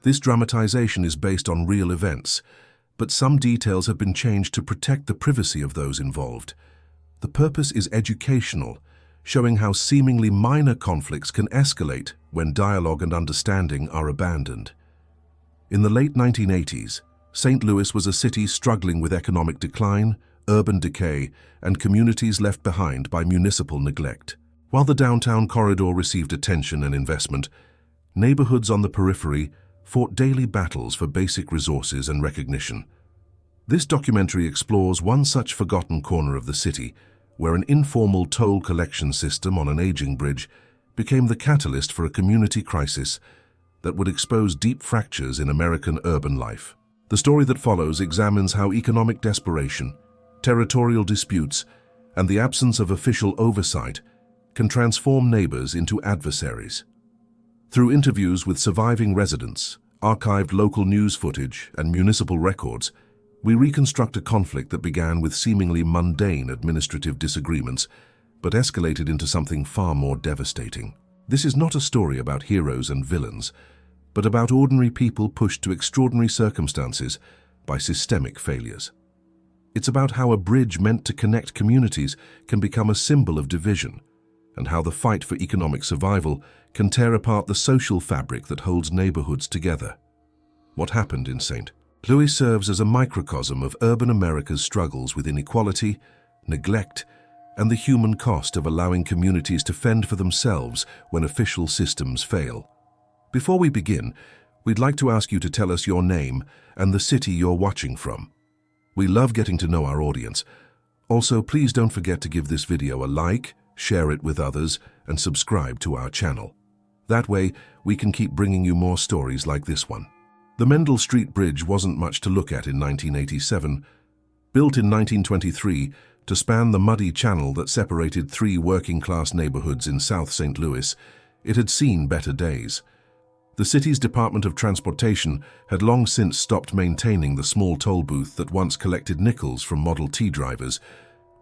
This dramatization is based on real events, but some details have been changed to protect the privacy of those involved. The purpose is educational, showing how seemingly minor conflicts can escalate when dialogue and understanding are abandoned. In the late 1980s, St. Louis was a city struggling with economic decline, urban decay, and communities left behind by municipal neglect. While the downtown corridor received attention and investment, neighborhoods on the periphery fought daily battles for basic resources and recognition. This documentary explores one such forgotten corner of the city, where an informal toll collection system on an aging bridge became the catalyst for a community crisis that would expose deep fractures in American urban life. The story that follows examines how economic desperation, territorial disputes, and the absence of official oversight can transform neighbors into adversaries. Through interviews with surviving residents, archived local news footage, and municipal records, we reconstruct a conflict that began with seemingly mundane administrative disagreements, but escalated into something far more devastating. This is not a story about heroes and villains, but about ordinary people pushed to extraordinary circumstances by systemic failures. It's about how a bridge meant to connect communities can become a symbol of division, and how the fight for economic survival can tear apart the social fabric that holds neighborhoods together. What happened in St. Louis serves as a microcosm of urban America's struggles with inequality, neglect, and the human cost of allowing communities to fend for themselves when official systems fail. Before we begin, we'd like to ask you to tell us your name and the city you're watching from. We love getting to know our audience. Also, please don't forget to give this video a like, share it with others, and subscribe to our channel. That way, we can keep bringing you more stories like this one. The Mendel Street Bridge wasn't much to look at in 1987. Built in 1923 to span the muddy channel that separated three working-class neighborhoods in South St. Louis, it had seen better days. The city's Department of Transportation had long since stopped maintaining the small toll booth that once collected nickels from Model T drivers,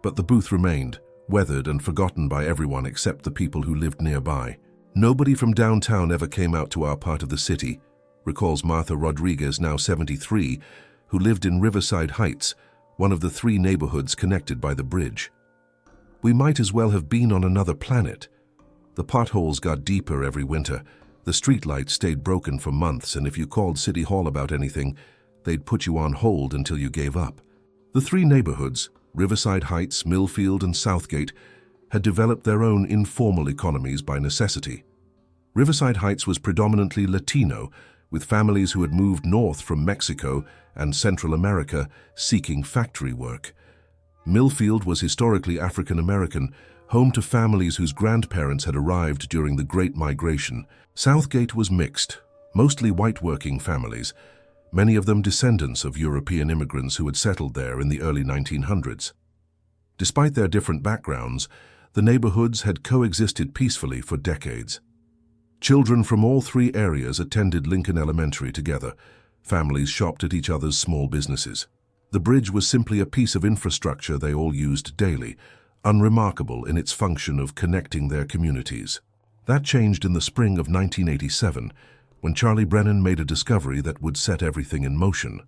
but the booth remained, weathered and forgotten by everyone except the people who lived nearby. Nobody from downtown ever came out to our part of the city, recalls Martha Rodriguez, now 73, who lived in Riverside Heights, one of the three neighborhoods connected by the bridge. We might as well have been on another planet. The potholes got deeper every winter, the streetlights stayed broken for months, and if you called City Hall about anything, they'd put you on hold until you gave up. The three neighborhoods, Riverside Heights, Millfield, and Southgate, had developed their own informal economies by necessity. Riverside Heights was predominantly Latino, with families who had moved north from Mexico and Central America seeking factory work. Millfield was historically African American, home to families whose grandparents had arrived during the Great Migration. Southgate was mixed, mostly white working families, many of them descendants of European immigrants who had settled there in the early 1900s. Despite their different backgrounds, the neighborhoods had coexisted peacefully for decades. Children from all three areas attended Lincoln Elementary together. Families shopped at each other's small businesses. The bridge was simply a piece of infrastructure they all used daily, unremarkable in its function of connecting their communities. That changed in the spring of 1987, when Charlie Brennan made a discovery that would set everything in motion.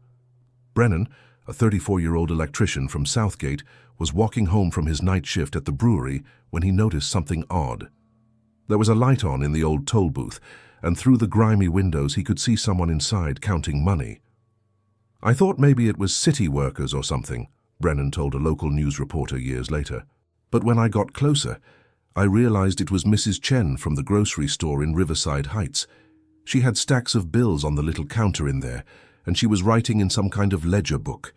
Brennan, a 34-year-old electrician from Southgate, was walking home from his night shift at the brewery when he noticed something odd. There was a light on in the old toll booth, and through the grimy windows he could see someone inside counting money. "I thought maybe it was city workers or something," Brennan told a local news reporter years later. "But when I got closer, I realized it was Mrs. Chen from the grocery store in Riverside Heights. She had stacks of bills on the little counter in there, and she was writing in some kind of ledger book.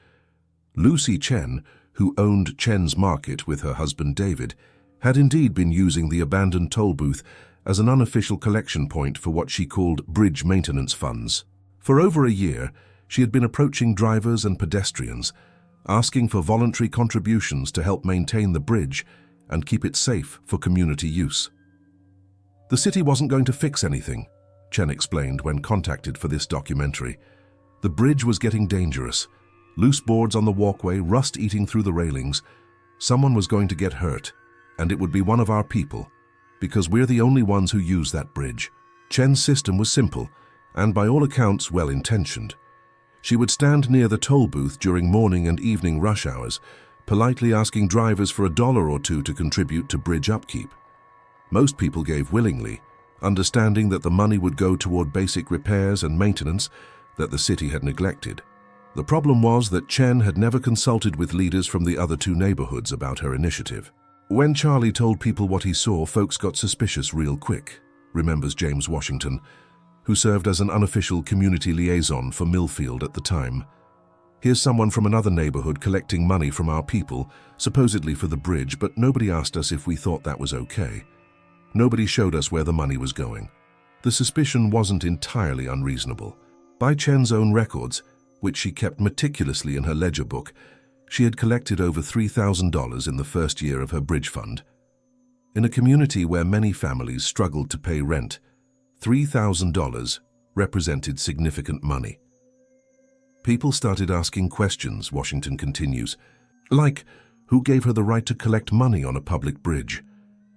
Lucy Chen, who owned Chen's Market with her husband David, had indeed been using the abandoned toll booth as an unofficial collection point for what she called bridge maintenance funds. For over a year, she had been approaching drivers and pedestrians, asking for voluntary contributions to help maintain the bridge and keep it safe for community use. The city wasn't going to fix anything, Chen explained when contacted for this documentary. The bridge was getting dangerous. Loose boards on the walkway, rust eating through the railings. Someone was going to get hurt, and it would be one of our people, because we're the only ones who use that bridge. Chen's system was simple: and by all accounts well-intentioned. She would stand near the toll booth during morning and evening rush hours, politely asking drivers for $1 or $2 to contribute to bridge upkeep. Most people gave willingly, understanding that the money would go toward basic repairs and maintenance that the city had neglected. The problem was that Chen had never consulted with leaders from the other two neighborhoods about her initiative. When Charlie told people what he saw, folks got suspicious real quick, remembers James Washington, who served as an unofficial community liaison for Millfield at the time. Here's someone from another neighborhood collecting money from our people, supposedly for the bridge, but nobody asked us if we thought that was okay. Nobody showed us where the money was going. The suspicion wasn't entirely unreasonable. By Chen's own records, which she kept meticulously in her ledger book, she had collected over $3,000 in the first year of her bridge fund. In a community where many families struggled to pay rent, $3,000 represented significant money. People started asking questions, Washington continues, like, who gave her the right to collect money on a public bridge?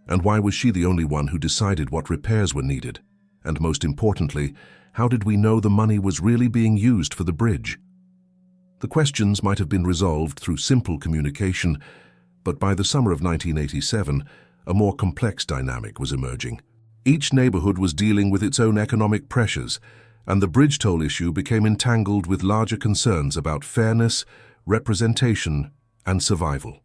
And why was she the only one who decided what repairs were needed? And most importantly, how did we know the money was really being used for the bridge? The questions might have been resolved through simple communication, but by the summer of 1987, a more complex dynamic was emerging. Each neighborhood was dealing with its own economic pressures, and the bridge toll issue became entangled with larger concerns about fairness, representation, and survival.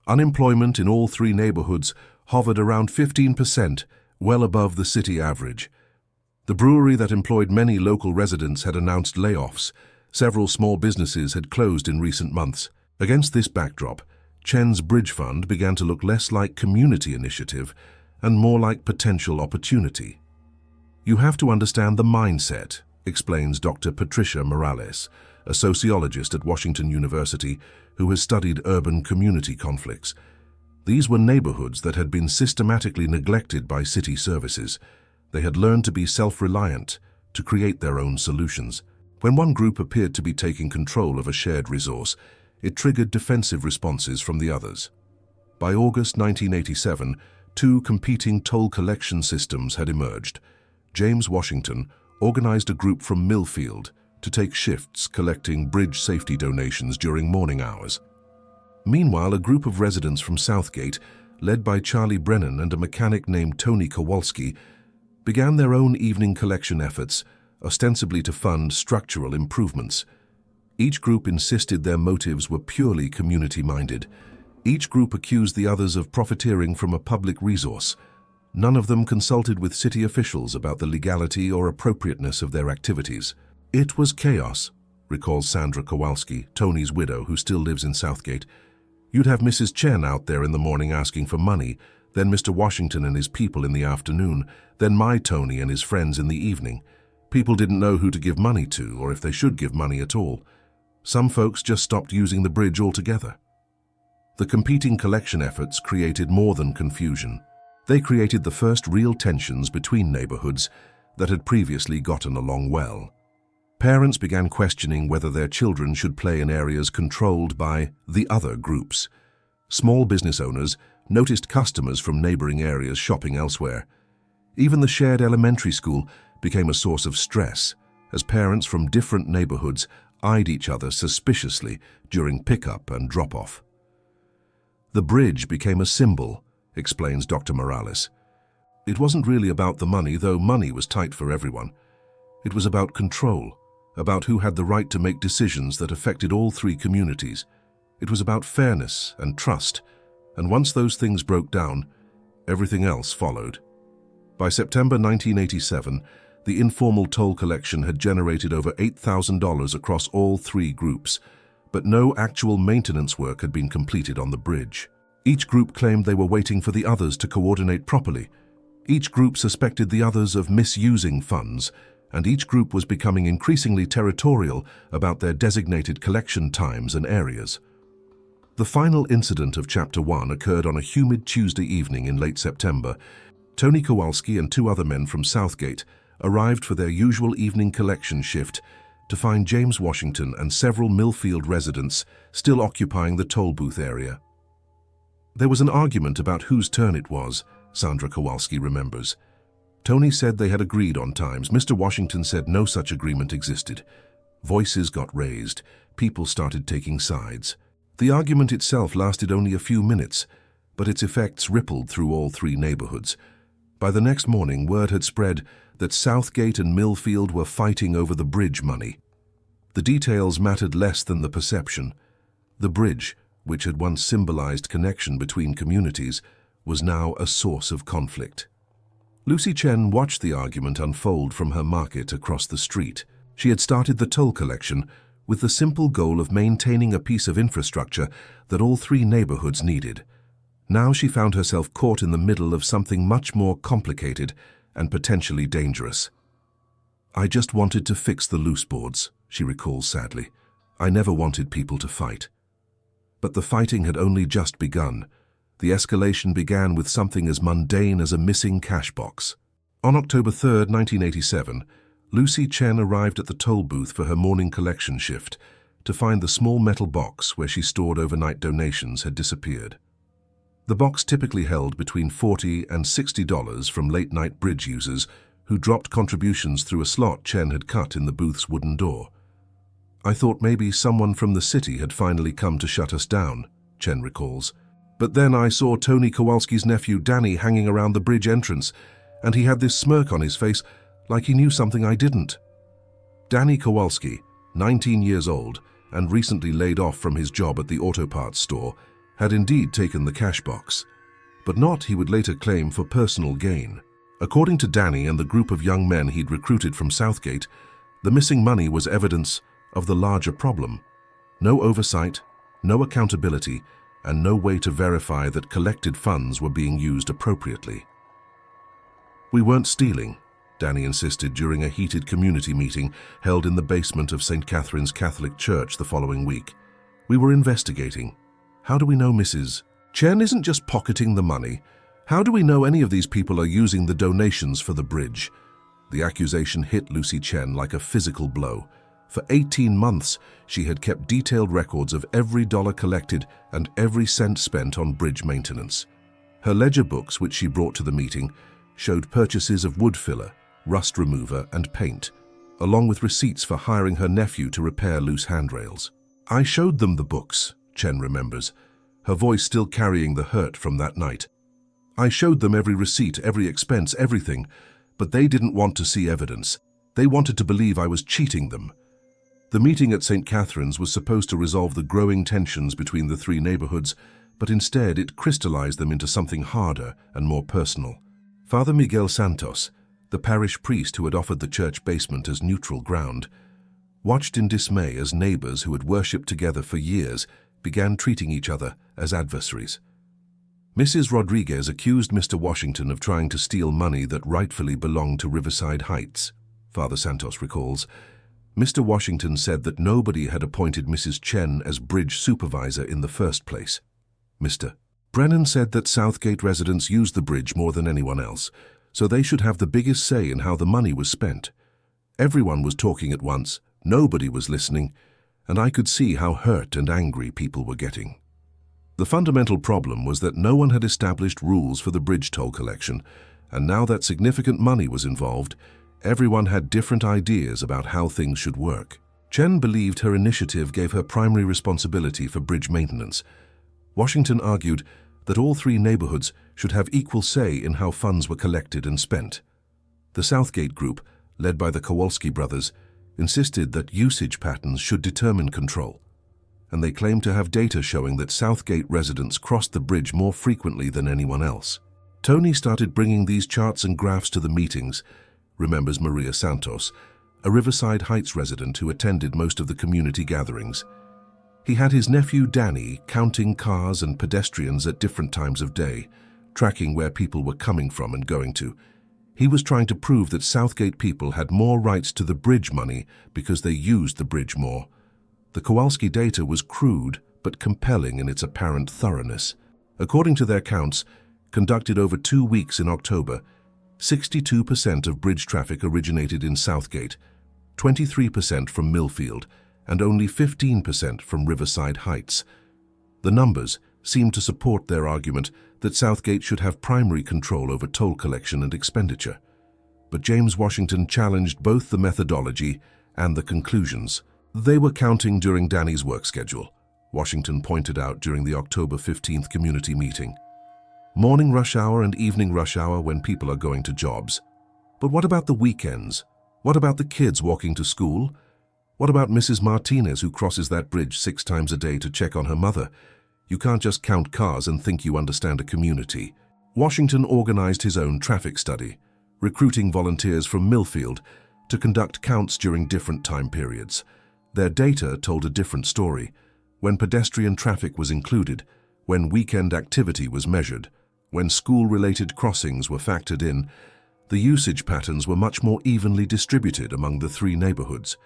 Unemployment in all three neighborhoods hovered around 15%, well above the city average. The brewery that employed many local residents had announced layoffs. Several small businesses had closed in recent months. Against this backdrop, Chen's bridge fund began to look less like community initiative and more like potential opportunity. You have to understand the mindset, explains Dr. Patricia Morales, a sociologist at Washington University who has studied urban community conflicts. These were neighborhoods that had been systematically neglected by city services. They had learned to be self-reliant, to create their own solutions. When one group appeared to be taking control of a shared resource, it triggered defensive responses from the others. By August 1987, two competing toll collection systems had emerged. James Washington organized a group from Millfield to take shifts collecting bridge safety donations during morning hours. Meanwhile, a group of residents from Southgate, led by Charlie Brennan and a mechanic named Tony Kowalski, began their own evening collection efforts, ostensibly to fund structural improvements. Each group insisted their motives were purely community-minded. Each group accused the others of profiteering from a public resource. None of them consulted with city officials about the legality or appropriateness of their activities. It was chaos, recalls Sandra Kowalski, Tony's widow who still lives in Southgate. You'd have Mrs. Chen out there in the morning asking for money, then Mr. Washington and his people in the afternoon, then my Tony and his friends in the evening. People didn't know who to give money to or if they should give money at all. Some folks just stopped using the bridge altogether. The competing collection efforts created more than confusion. They created the first real tensions between neighborhoods that had previously gotten along well. Parents began questioning whether their children should play in areas controlled by the other groups. Small business owners noticed customers from neighboring areas shopping elsewhere. Even the shared elementary school became a source of stress as parents from different neighborhoods eyed each other suspiciously during pickup and drop-off. The bridge became a symbol, explains Dr. Morales. It wasn't really about the money, though money was tight for everyone. It was about control, about who had the right to make decisions that affected all three communities. It was about fairness and trust, and once those things broke down, everything else followed. By September 1987, the informal toll collection had generated over $8,000 across all three groups, but no actual maintenance work had been completed on the bridge. Each group claimed they were waiting for the others to coordinate properly. Each group suspected the others of misusing funds, and each group was becoming increasingly territorial about their designated collection times and areas. The final incident of Chapter 1 occurred on a humid Tuesday evening in late September. Tony Kowalski and two other men from Southgate arrived for their usual evening collection shift to find James Washington and several Millfield residents still occupying the toll booth area. There was an argument about whose turn it was, Sandra Kowalski remembers. Tony said they had agreed on times. Mr. Washington said no such agreement existed. Voices got raised. People started taking sides. The argument itself lasted only a few minutes, but its effects rippled through all three neighborhoods. By the next morning, word had spread that Southgate and Millfield were fighting over the bridge money. The details mattered less than the perception. The bridge, which had once symbolized connection between communities, was now a source of conflict. Lucy Chen watched the argument unfold from her market across the street. She had started the toll collection with the simple goal of maintaining a piece of infrastructure that all three neighborhoods needed. Now she found herself caught in the middle of something much more complicated and potentially dangerous. "I just wanted to fix the loose boards," she recalls sadly. "I never wanted people to fight." But the fighting had only just begun. The escalation began with something as mundane as a missing cash box. On October 3, 1987, Lucy Chen arrived at the toll booth for her morning collection shift to find the small metal box where she stored overnight donations had disappeared. The box typically held between $40 and $60 from late-night bridge users who dropped contributions through a slot Chen had cut in the booth's wooden door. "I thought maybe someone from the city had finally come to shut us down," Chen recalls. "But then I saw Tony Kowalski's nephew Danny hanging around the bridge entrance, and he had this smirk on his face like he knew something I didn't." Danny Kowalski, 19 years old and recently laid off from his job at the auto parts store, had indeed taken the cash box, but not, he would later claim, for personal gain. According to Danny and the group of young men he'd recruited from Southgate, the missing money was evidence of the larger problem. No oversight, no accountability, and no way to verify that collected funds were being used appropriately. "We weren't stealing," Danny insisted during a heated community meeting held in the basement of St. Catherine's Catholic Church the following week. "We were investigating. How do we know Mrs. Chen isn't just pocketing the money? How do we know any of these people are using the donations for the bridge?" The accusation hit Lucy Chen like a physical blow. For 18 months, she had kept detailed records of every dollar collected and every cent spent on bridge maintenance. Her ledger books, which she brought to the meeting, showed purchases of wood filler, rust remover, and paint, along with receipts for hiring her nephew to repair loose handrails. "I showed them the books," Chen remembers, her voice still carrying the hurt from that night. "I showed them every receipt, every expense, everything, but they didn't want to see evidence. They wanted to believe I was cheating them." The meeting at St. Catherine's was supposed to resolve the growing tensions between the three neighborhoods, but instead it crystallized them into something harder and more personal. Father Miguel Santos, the parish priest who had offered the church basement as neutral ground, watched in dismay as neighbors who had worshipped together for years began treating each other as adversaries. Mrs. Rodriguez accused Mr. Washington of trying to steal money that rightfully belonged to Riverside Heights, Father Santos recalls. Mr. Washington said that nobody had appointed Mrs. Chen as bridge supervisor in the first place. Mr. Brennan said that Southgate residents used the bridge more than anyone else, so they should have the biggest say in how the money was spent. Everyone was talking at once, nobody was listening, and I could see how hurt and angry people were getting. The fundamental problem was that no one had established rules for the bridge toll collection, and now that significant money was involved, everyone had different ideas about how things should work. Chen believed her initiative gave her primary responsibility for bridge maintenance. Washington argued that all three neighborhoods should have equal say in how funds were collected and spent. The Southgate group, led by the Kowalski brothers, insisted that usage patterns should determine control, and they claimed to have data showing that Southgate residents crossed the bridge more frequently than anyone else. Tony started bringing these charts and graphs to the meetings, remembers Maria Santos, a Riverside Heights resident who attended most of the community gatherings. He had his nephew Danny counting cars and pedestrians at different times of day, tracking where people were coming from and going to. He was trying to prove that Southgate people had more rights to the bridge money because they used the bridge more. The Kowalski data was crude but compelling in its apparent thoroughness. According to their counts, conducted over 2 weeks in October, 62% of bridge traffic originated in Southgate, 23% from Millfield, and only 15% from Riverside Heights. The numbers seemed to support their argument that Southgate should have primary control over toll collection and expenditure. but James Washington challenged both the methodology and the conclusions. They were counting during Danny's work schedule, Washington pointed out during the October 15th community meeting. Morning rush hour and evening rush hour when people are going to jobs. But what about the weekends? What about the kids walking to school? What about Mrs. Martinez who crosses that bridge 6 times a day to check on her mother? You can't just count cars and think you understand a community. Washington organized his own traffic study, recruiting volunteers from Millfield to conduct counts during different time periods. Their data told a different story. When pedestrian traffic was included, when weekend activity was measured, when school-related crossings were factored in, the usage patterns were much more evenly distributed among the 3 neighborhoods.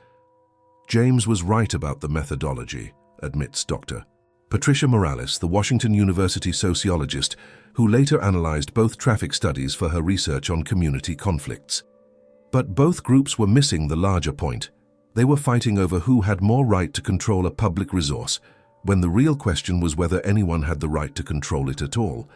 James was right about the methodology, admits Dr. Patricia Morales, the Washington University sociologist, who later analyzed both traffic studies for her research on community conflicts. But both groups were missing the larger point. They were fighting over who had more right to control a public resource, when the real question was whether anyone had the right to control it at all.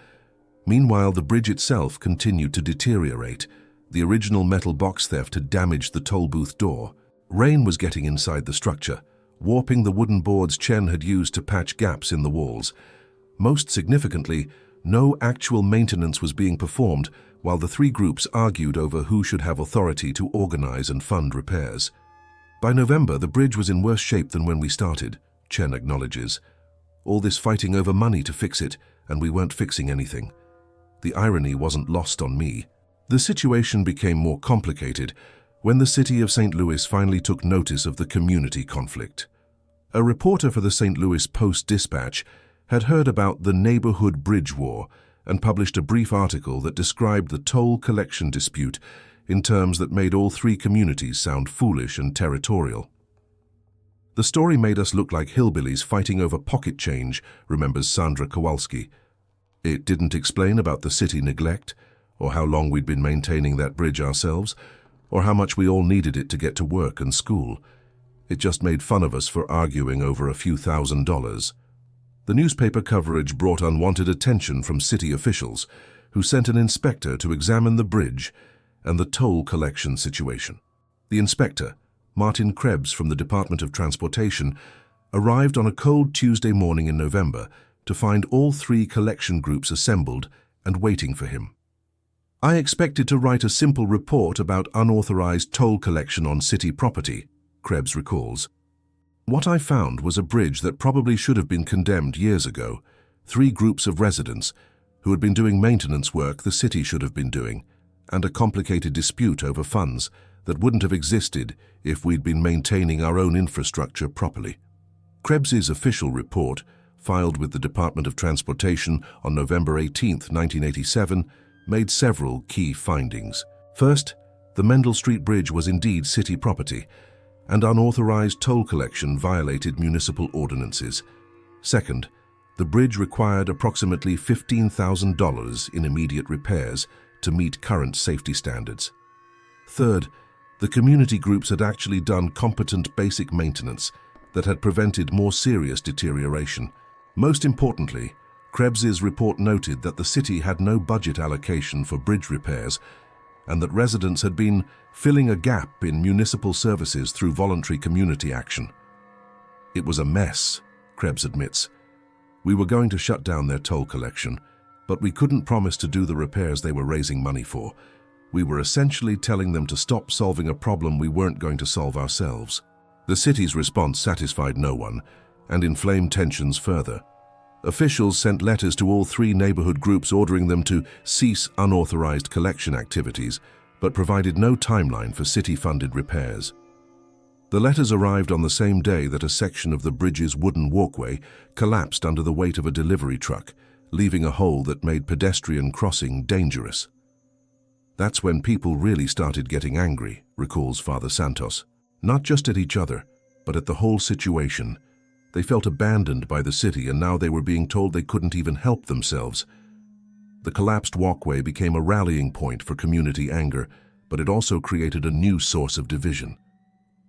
Meanwhile, the bridge itself continued to deteriorate. The original metal box theft had damaged the toll booth door. Rain was getting inside the structure, warping the wooden boards Chen had used to patch gaps in the walls. Most significantly, no actual maintenance was being performed while the 3 groups argued over who should have authority to organize and fund repairs. By November, the bridge was in worse shape than when we started, Chen acknowledges. All this fighting over money to fix it, and we weren't fixing anything. The irony wasn't lost on me. The situation became more complicated when the city of St. Louis finally took notice of the community conflict. A reporter for the St. Louis Post-Dispatch had heard about the neighborhood bridge war and published a brief article that described the toll collection dispute in terms that made all 3 communities sound foolish and territorial. The story made us look like hillbillies fighting over pocket change, remembers Sandra Kowalski. It didn't explain about the city neglect, or how long we'd been maintaining that bridge ourselves, or how much we all needed it to get to work and school. It just made fun of us for arguing over a few $1,000s. The newspaper coverage brought unwanted attention from city officials, who sent an inspector to examine the bridge and the toll collection situation. The inspector, Martin Krebs from the Department of Transportation, arrived on a cold Tuesday morning in November to find all 3 collection groups assembled and waiting for him. I expected to write a simple report about unauthorized toll collection on city property, Krebs recalls. What I found was a bridge that probably should have been condemned years ago, 3 groups of residents who had been doing maintenance work the city should have been doing, and a complicated dispute over funds that wouldn't have existed if we'd been maintaining our own infrastructure properly. Krebs's official report, filed with the Department of Transportation on November 18, 1987, made several key findings. First, the Mendel Street Bridge was indeed city property, and unauthorized toll collection violated municipal ordinances. Second, the bridge required approximately $15,000 in immediate repairs to meet current safety standards. Third, the community groups had actually done competent basic maintenance that had prevented more serious deterioration. Most importantly, Krebs's report noted that the city had no budget allocation for bridge repairs and that residents had been filling a gap in municipal services through voluntary community action. It was a mess, Krebs admits. We were going to shut down their toll collection, but we couldn't promise to do the repairs they were raising money for. We were essentially telling them to stop solving a problem we weren't going to solve ourselves. The city's response satisfied no one and inflamed tensions further. Officials sent letters to all 3 neighborhood groups ordering them to cease unauthorized collection activities, but provided no timeline for city-funded repairs. The letters arrived on the same day that a section of the bridge's wooden walkway collapsed under the weight of a delivery truck, leaving a hole that made pedestrian crossing dangerous. That's when people really started getting angry, recalls Father Santos. Not just at each other, but at the whole situation. They felt abandoned by the city, and now they were being told they couldn't even help themselves. The collapsed walkway became a rallying point for community anger, but it also created a new source of division.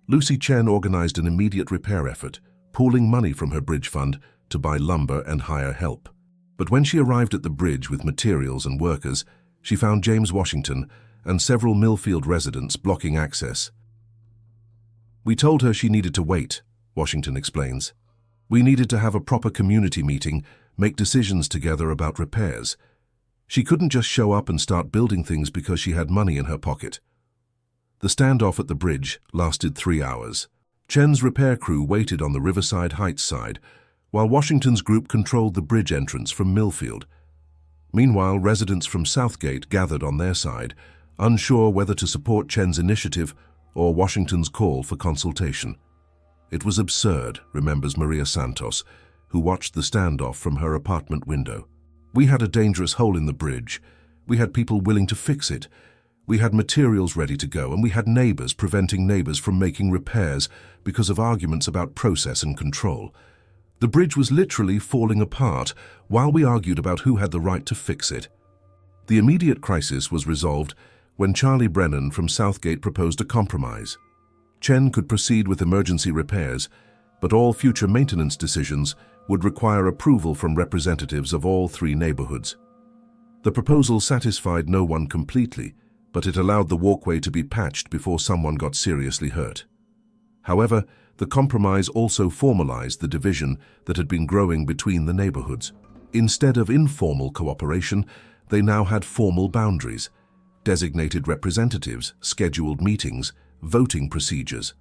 Lucy Chen organized an immediate repair effort, pooling money from her bridge fund to buy lumber and hire help. But when she arrived at the bridge with materials and workers, she found James Washington and several Millfield residents blocking access. "We told her she needed to wait," Washington explains. "We needed to have a proper community meeting, make decisions together about repairs. She couldn't just show up and start building things because she had money in her pocket." The standoff at the bridge lasted 3 hours. Chen's repair crew waited on the Riverside Heights side, while Washington's group controlled the bridge entrance from Millfield. Meanwhile, residents from Southgate gathered on their side, unsure whether to support Chen's initiative or Washington's call for consultation. "It was absurd," remembers Maria Santos, who watched the standoff from her apartment window. "We had a dangerous hole in the bridge. We had people willing to fix it. We had materials ready to go, and we had neighbors preventing neighbors from making repairs because of arguments about process and control. The bridge was literally falling apart while we argued about who had the right to fix it." The immediate crisis was resolved when Charlie Brennan from Southgate proposed a compromise. Chen could proceed with emergency repairs, but all future maintenance decisions would require approval from representatives of all 3 neighborhoods. The proposal satisfied no one completely, but it allowed the walkway to be patched before someone got seriously hurt. However, the compromise also formalized the division that had been growing between the neighborhoods. Instead of informal cooperation, they now had formal boundaries, designated representatives, scheduled meetings, voting procedures.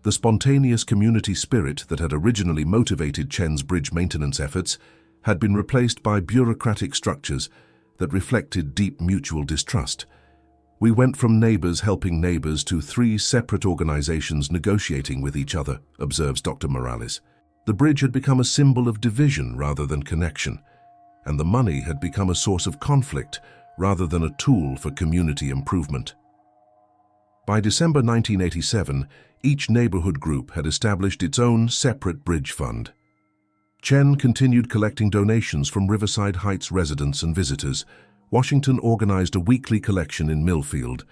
The spontaneous community spirit that had originally motivated Chen's bridge maintenance efforts had been replaced by bureaucratic structures that reflected deep mutual distrust. "We went from neighbors helping neighbors to 3 separate organizations negotiating with each other," observes Dr. Morales. The bridge had become a symbol of division rather than connection, and the money had become a source of conflict rather than a tool for community improvement. By December 1987, each neighborhood group had established its own separate bridge fund. Chen continued collecting donations from Riverside Heights residents and visitors. Washington organized a weekly collection in Millfield.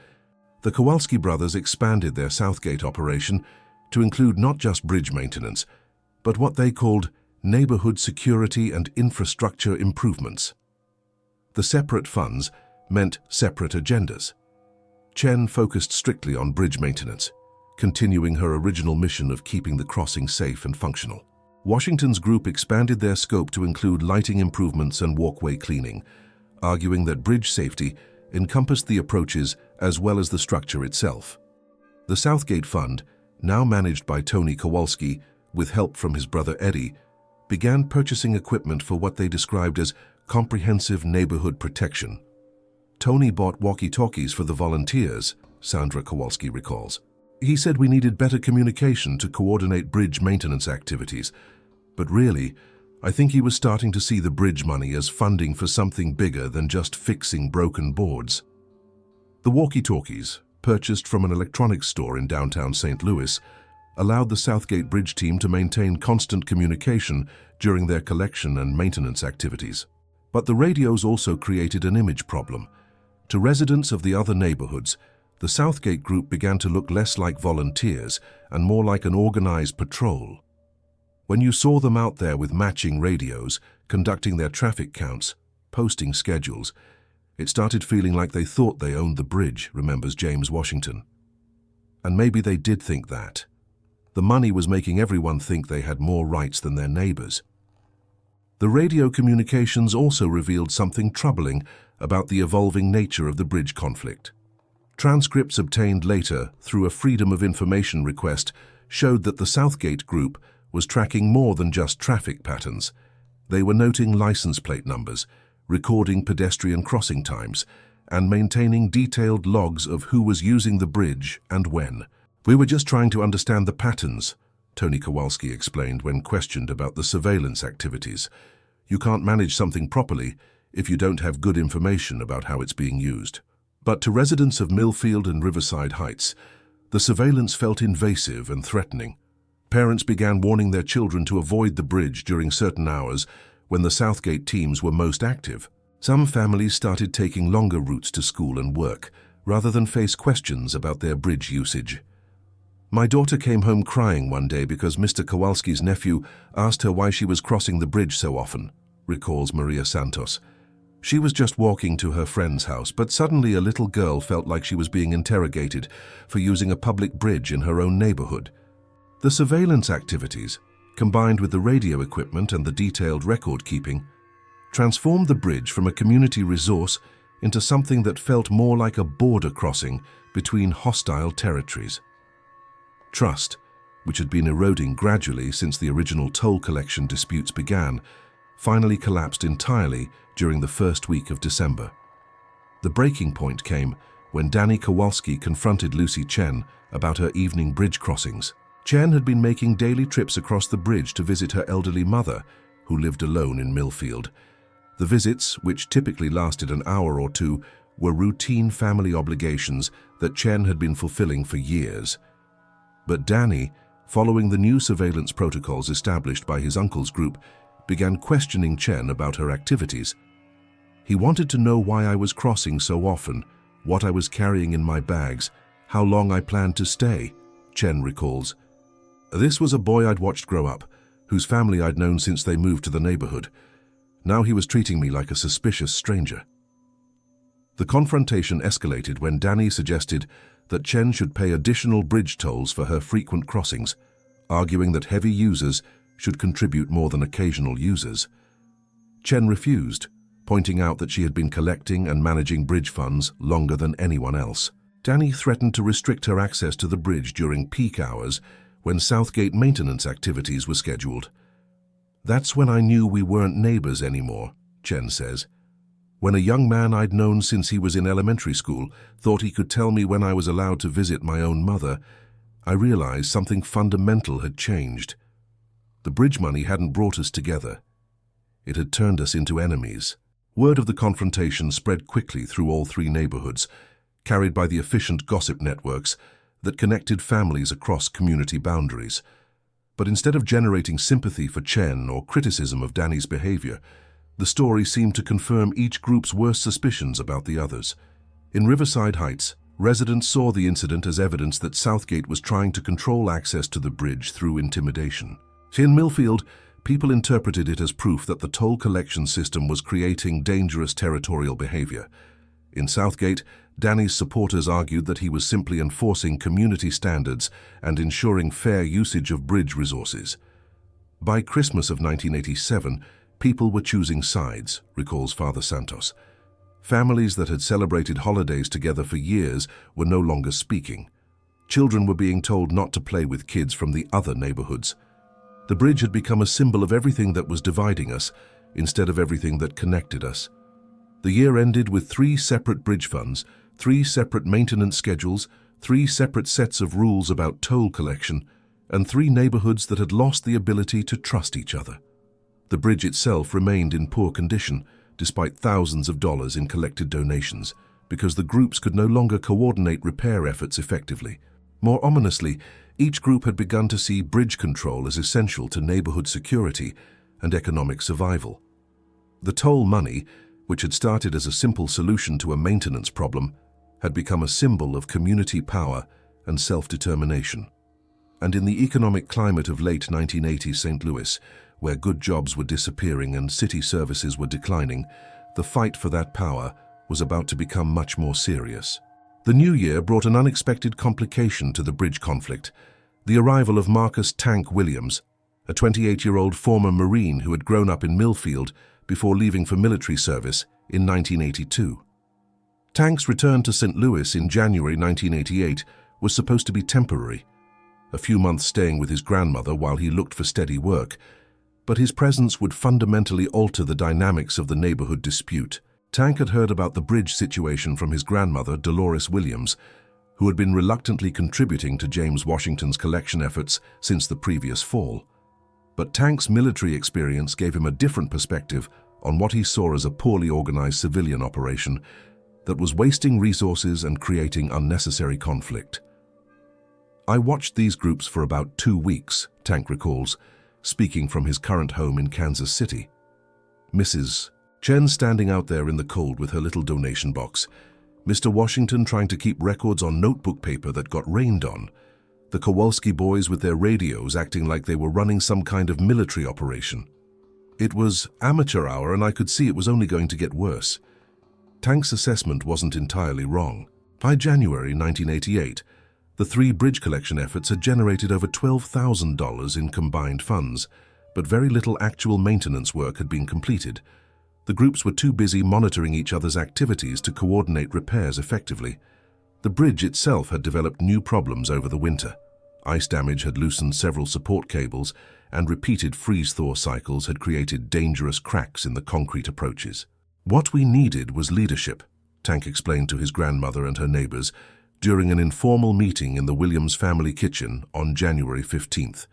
The Kowalski brothers expanded their Southgate operation to include not just bridge maintenance, but what they called neighborhood security and infrastructure improvements. The separate funds meant separate agendas. Chen focused strictly on bridge maintenance, continuing her original mission of keeping the crossing safe and functional. Washington's group expanded their scope to include lighting improvements and walkway cleaning, arguing that bridge safety encompassed the approaches as well as the structure itself. The Southgate Fund, now managed by Tony Kowalski with help from his brother Eddie, began purchasing equipment for what they described as comprehensive neighborhood protection. Tony bought walkie-talkies for the volunteers, Sandra Kowalski recalls. He said we needed better communication to coordinate bridge maintenance activities, but really, I think he was starting to see the bridge money as funding for something bigger than just fixing broken boards. The walkie-talkies, purchased from an electronics store in downtown St. Louis, allowed the Southgate Bridge team to maintain constant communication during their collection and maintenance activities. But the radios also created an image problem. To residents of the other neighborhoods, the Southgate group began to look less like volunteers and more like an organized patrol. When you saw them out there with matching radios, conducting their traffic counts, posting schedules, it started feeling like they thought they owned the bridge, remembers James Washington. And maybe they did think that. The money was making everyone think they had more rights than their neighbors. The radio communications also revealed something troubling about the evolving nature of the bridge conflict. Transcripts obtained later through a Freedom of Information request showed that the Southgate group was tracking more than just traffic patterns. They were noting license plate numbers, recording pedestrian crossing times, and maintaining detailed logs of who was using the bridge and when. "We were just trying to understand the patterns," Tony Kowalski explained when questioned about the surveillance activities. "You can't manage something properly if you don't have good information about how it's being used." But to residents of Millfield and Riverside Heights, the surveillance felt invasive and threatening. Parents began warning their children to avoid the bridge during certain hours when the Southgate teams were most active. Some families started taking longer routes to school and work, rather than face questions about their bridge usage. "My daughter came home crying one day because Mr. Kowalski's nephew asked her why she was crossing the bridge so often," recalls Maria Santos. She was just walking to her friend's house, but suddenly a little girl felt like she was being interrogated for using a public bridge in her own neighborhood. The surveillance activities, combined with the radio equipment and the detailed record keeping, transformed the bridge from a community resource into something that felt more like a border crossing between hostile territories. Trust, which had been eroding gradually since the original toll collection disputes began, finally collapsed entirely during the first week of December. The breaking point came when Danny Kowalski confronted Lucy Chen about her evening bridge crossings. Chen had been making daily trips across the bridge to visit her elderly mother, who lived alone in Millfield. The visits, which typically lasted an hour or two, were routine family obligations that Chen had been fulfilling for years. But Danny, following the new surveillance protocols established by his uncle's group, began questioning Chen about her activities. He wanted to know why I was crossing so often, what I was carrying in my bags, how long I planned to stay, Chen recalls. This was a boy I'd watched grow up, whose family I'd known since they moved to the neighborhood. Now he was treating me like a suspicious stranger. The confrontation escalated when Danny suggested that Chen should pay additional bridge tolls for her frequent crossings, arguing that heavy users should contribute more than occasional users. Chen refused, pointing out that she had been collecting and managing bridge funds longer than anyone else. Danny threatened to restrict her access to the bridge during peak hours when Southgate maintenance activities were scheduled. That's when I knew we weren't neighbors anymore, Chen says. When a young man I'd known since he was in elementary school thought he could tell me when I was allowed to visit my own mother, I realized something fundamental had changed. The bridge money hadn't brought us together. It had turned us into enemies. Word of the confrontation spread quickly through all three neighborhoods, carried by the efficient gossip networks that connected families across community boundaries. But instead of generating sympathy for Chen or criticism of Danny's behavior, the story seemed to confirm each group's worst suspicions about the others. In Riverside Heights, residents saw the incident as evidence that Southgate was trying to control access to the bridge through intimidation. In Millfield, people interpreted it as proof that the toll collection system was creating dangerous territorial behavior. In Southgate, Danny's supporters argued that he was simply enforcing community standards and ensuring fair usage of bridge resources. By Christmas of 1987, people were choosing sides, recalls Father Santos. Families that had celebrated holidays together for years were no longer speaking. Children were being told not to play with kids from the other neighborhoods. The bridge had become a symbol of everything that was dividing us, instead of everything that connected us. The year ended with 3 separate bridge funds, 3 separate maintenance schedules, 3 separate sets of rules about toll collection, and 3 neighborhoods that had lost the ability to trust each other. The bridge itself remained in poor condition, despite thousands of dollars in collected donations, because the groups could no longer coordinate repair efforts effectively. More ominously, each group had begun to see bridge control as essential to neighborhood security and economic survival. The toll money, which had started as a simple solution to a maintenance problem, had become a symbol of community power and self-determination. And in the economic climate of late 1980s St. Louis, where good jobs were disappearing and city services were declining, the fight for that power was about to become much more serious. The new year brought an unexpected complication to the bridge conflict: the arrival of Marcus "Tank" Williams, a 28-year-old former Marine who had grown up in Millfield before leaving for military service in 1982. Tank's return to St. Louis in January 1988 was supposed to be temporary, a few months staying with his grandmother while he looked for steady work, but his presence would fundamentally alter the dynamics of the neighborhood dispute. Tank had heard about the bridge situation from his grandmother, Dolores Williams, who had been reluctantly contributing to James Washington's collection efforts since the previous fall. But Tank's military experience gave him a different perspective on what he saw as a poorly organized civilian operation that was wasting resources and creating unnecessary conflict. "I watched these groups for about 2 weeks, Tank recalls, speaking from his current home in Kansas City. Mrs. Chen standing out there in the cold with her little donation box, Mr. Washington trying to keep records on notebook paper that got rained on, the Kowalski boys with their radios acting like they were running some kind of military operation. It was amateur hour and I could see it was only going to get worse. Tank's assessment wasn't entirely wrong. By January 1988, the three bridge collection efforts had generated over $12,000 in combined funds, but very little actual maintenance work had been completed. The groups were too busy monitoring each other's activities to coordinate repairs effectively. The bridge itself had developed new problems over the winter. Ice damage had loosened several support cables, and repeated freeze-thaw cycles had created dangerous cracks in the concrete approaches. What we needed was leadership, Tank explained to his grandmother and her neighbors during an informal meeting in the Williams family kitchen on January 15th.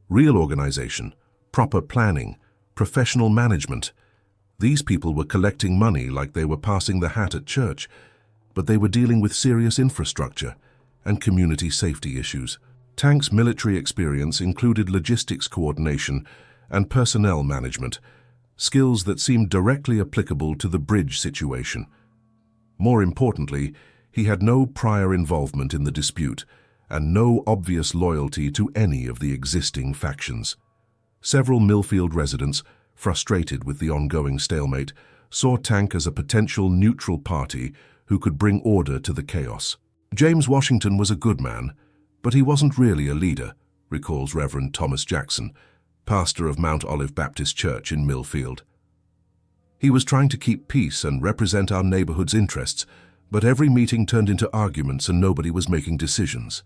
Real organization, proper planning, professional management. These people were collecting money like they were passing the hat at church, but they were dealing with serious infrastructure and community safety issues. Tank's military experience included logistics coordination and personnel management, skills that seemed directly applicable to the bridge situation. More importantly, he had no prior involvement in the dispute and no obvious loyalty to any of the existing factions. Several Millfield residents, frustrated with the ongoing stalemate, saw Tank as a potential neutral party who could bring order to the chaos. James Washington was a good man, but he wasn't really a leader, recalls Reverend Thomas Jackson, pastor of Mount Olive Baptist Church in Millfield. He was trying to keep peace and represent our neighborhood's interests, but every meeting turned into arguments and nobody was making decisions.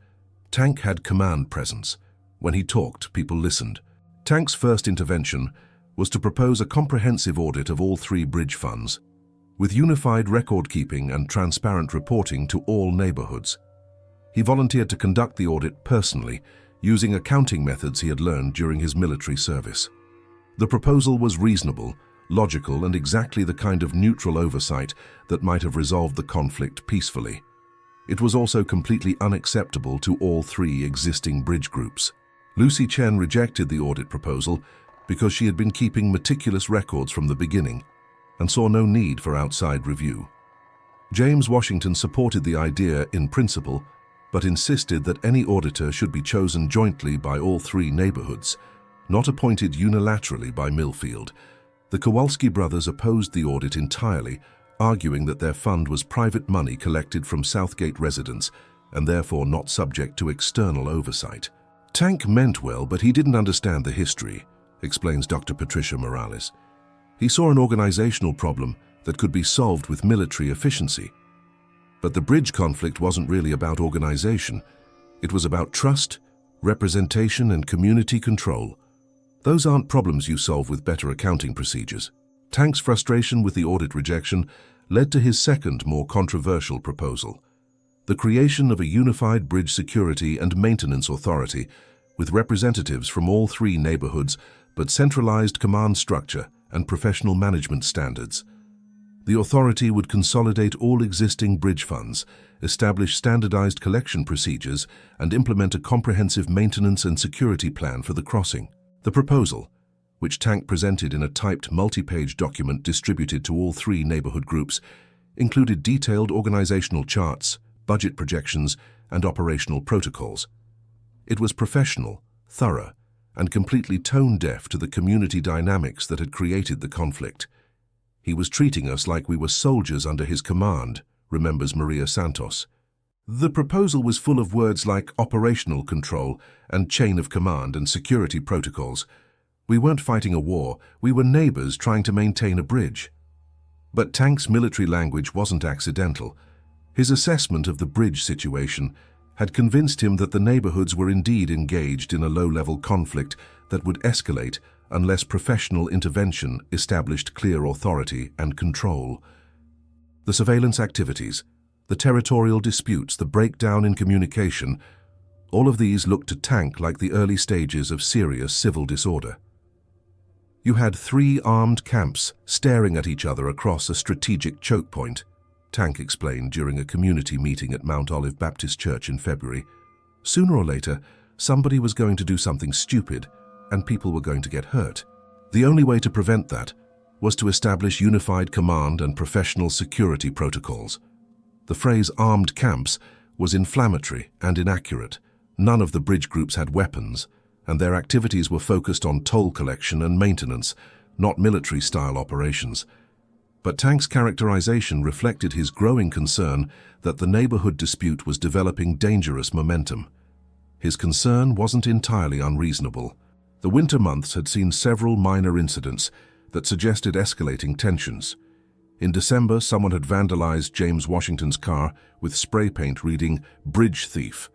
Tank had command presence. When he talked, people listened. Tank's first intervention was to propose a comprehensive audit of all three bridge funds, with unified record-keeping and transparent reporting to all neighborhoods. He volunteered to conduct the audit personally, using accounting methods he had learned during his military service. The proposal was reasonable, logical, and exactly the kind of neutral oversight that might have resolved the conflict peacefully. It was also completely unacceptable to all three existing bridge groups. Lucy Chen rejected the audit proposal because she had been keeping meticulous records from the beginning and saw no need for outside review. James Washington supported the idea in principle, but insisted that any auditor should be chosen jointly by all three neighborhoods, not appointed unilaterally by Millfield. The Kowalski brothers opposed the audit entirely, arguing that their fund was private money collected from Southgate residents and therefore not subject to external oversight. Tank meant well, but he didn't understand the history, explains Dr. Patricia Morales. He saw an organizational problem that could be solved with military efficiency. But the bridge conflict wasn't really about organization. It was about trust, representation, and community control. Those aren't problems you solve with better accounting procedures. Tank's frustration with the audit rejection led to his second, more controversial proposal: the creation of a unified bridge security and maintenance authority with representatives from all three neighborhoods, but centralized command structure and professional management standards. The authority would consolidate all existing bridge funds, establish standardized collection procedures, and implement a comprehensive maintenance and security plan for the crossing. The proposal, which Tank presented in a typed multi-page document distributed to all three neighborhood groups, included detailed organizational charts, budget projections, and operational protocols. It was professional, thorough, and completely tone-deaf to the community dynamics that had created the conflict. He was treating us like we were soldiers under his command, remembers Maria Santos. The proposal was full of words like operational control and chain of command and security protocols. We weren't fighting a war, we were neighbors trying to maintain a bridge. But Tank's military language wasn't accidental. His assessment of the bridge situation had convinced him that the neighborhoods were indeed engaged in a low-level conflict that would escalate unless professional intervention established clear authority and control. The surveillance activities, the territorial disputes, the breakdown in communication, all of these looked to Tank like the early stages of serious civil disorder. You had three armed camps staring at each other across a strategic choke point, Tank explained during a community meeting at Mount Olive Baptist Church in February. Sooner or later, somebody was going to do something stupid, and people were going to get hurt. The only way to prevent that was to establish unified command and professional security protocols. The phrase armed camps was inflammatory and inaccurate. None of the bridge groups had weapons, and their activities were focused on toll collection and maintenance, not military-style operations. But Tank's characterization reflected his growing concern that the neighborhood dispute was developing dangerous momentum. His concern wasn't entirely unreasonable. The winter months had seen several minor incidents that suggested escalating tensions. In December, someone had vandalized James Washington's car with spray paint reading "Bridge Thief."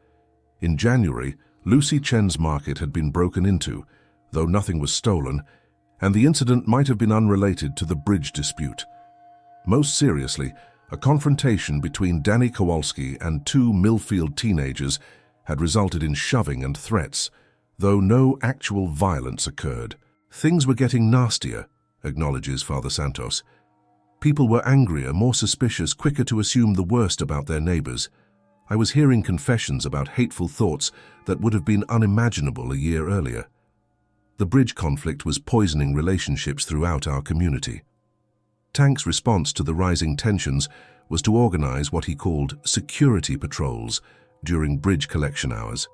In January, Lucy Chen's market had been broken into, though nothing was stolen, and the incident might have been unrelated to the bridge dispute. Most seriously, a confrontation between Danny Kowalski and two Millfield teenagers had resulted in shoving and threats, though no actual violence occurred. "Things were getting nastier," acknowledges Father Santos. "People were angrier, more suspicious, quicker to assume the worst about their neighbors. I was hearing confessions about hateful thoughts that would have been unimaginable a year earlier. The bridge conflict was poisoning relationships throughout our community." Tank's response to the rising tensions was to organize what he called security patrols during bridge collection hours.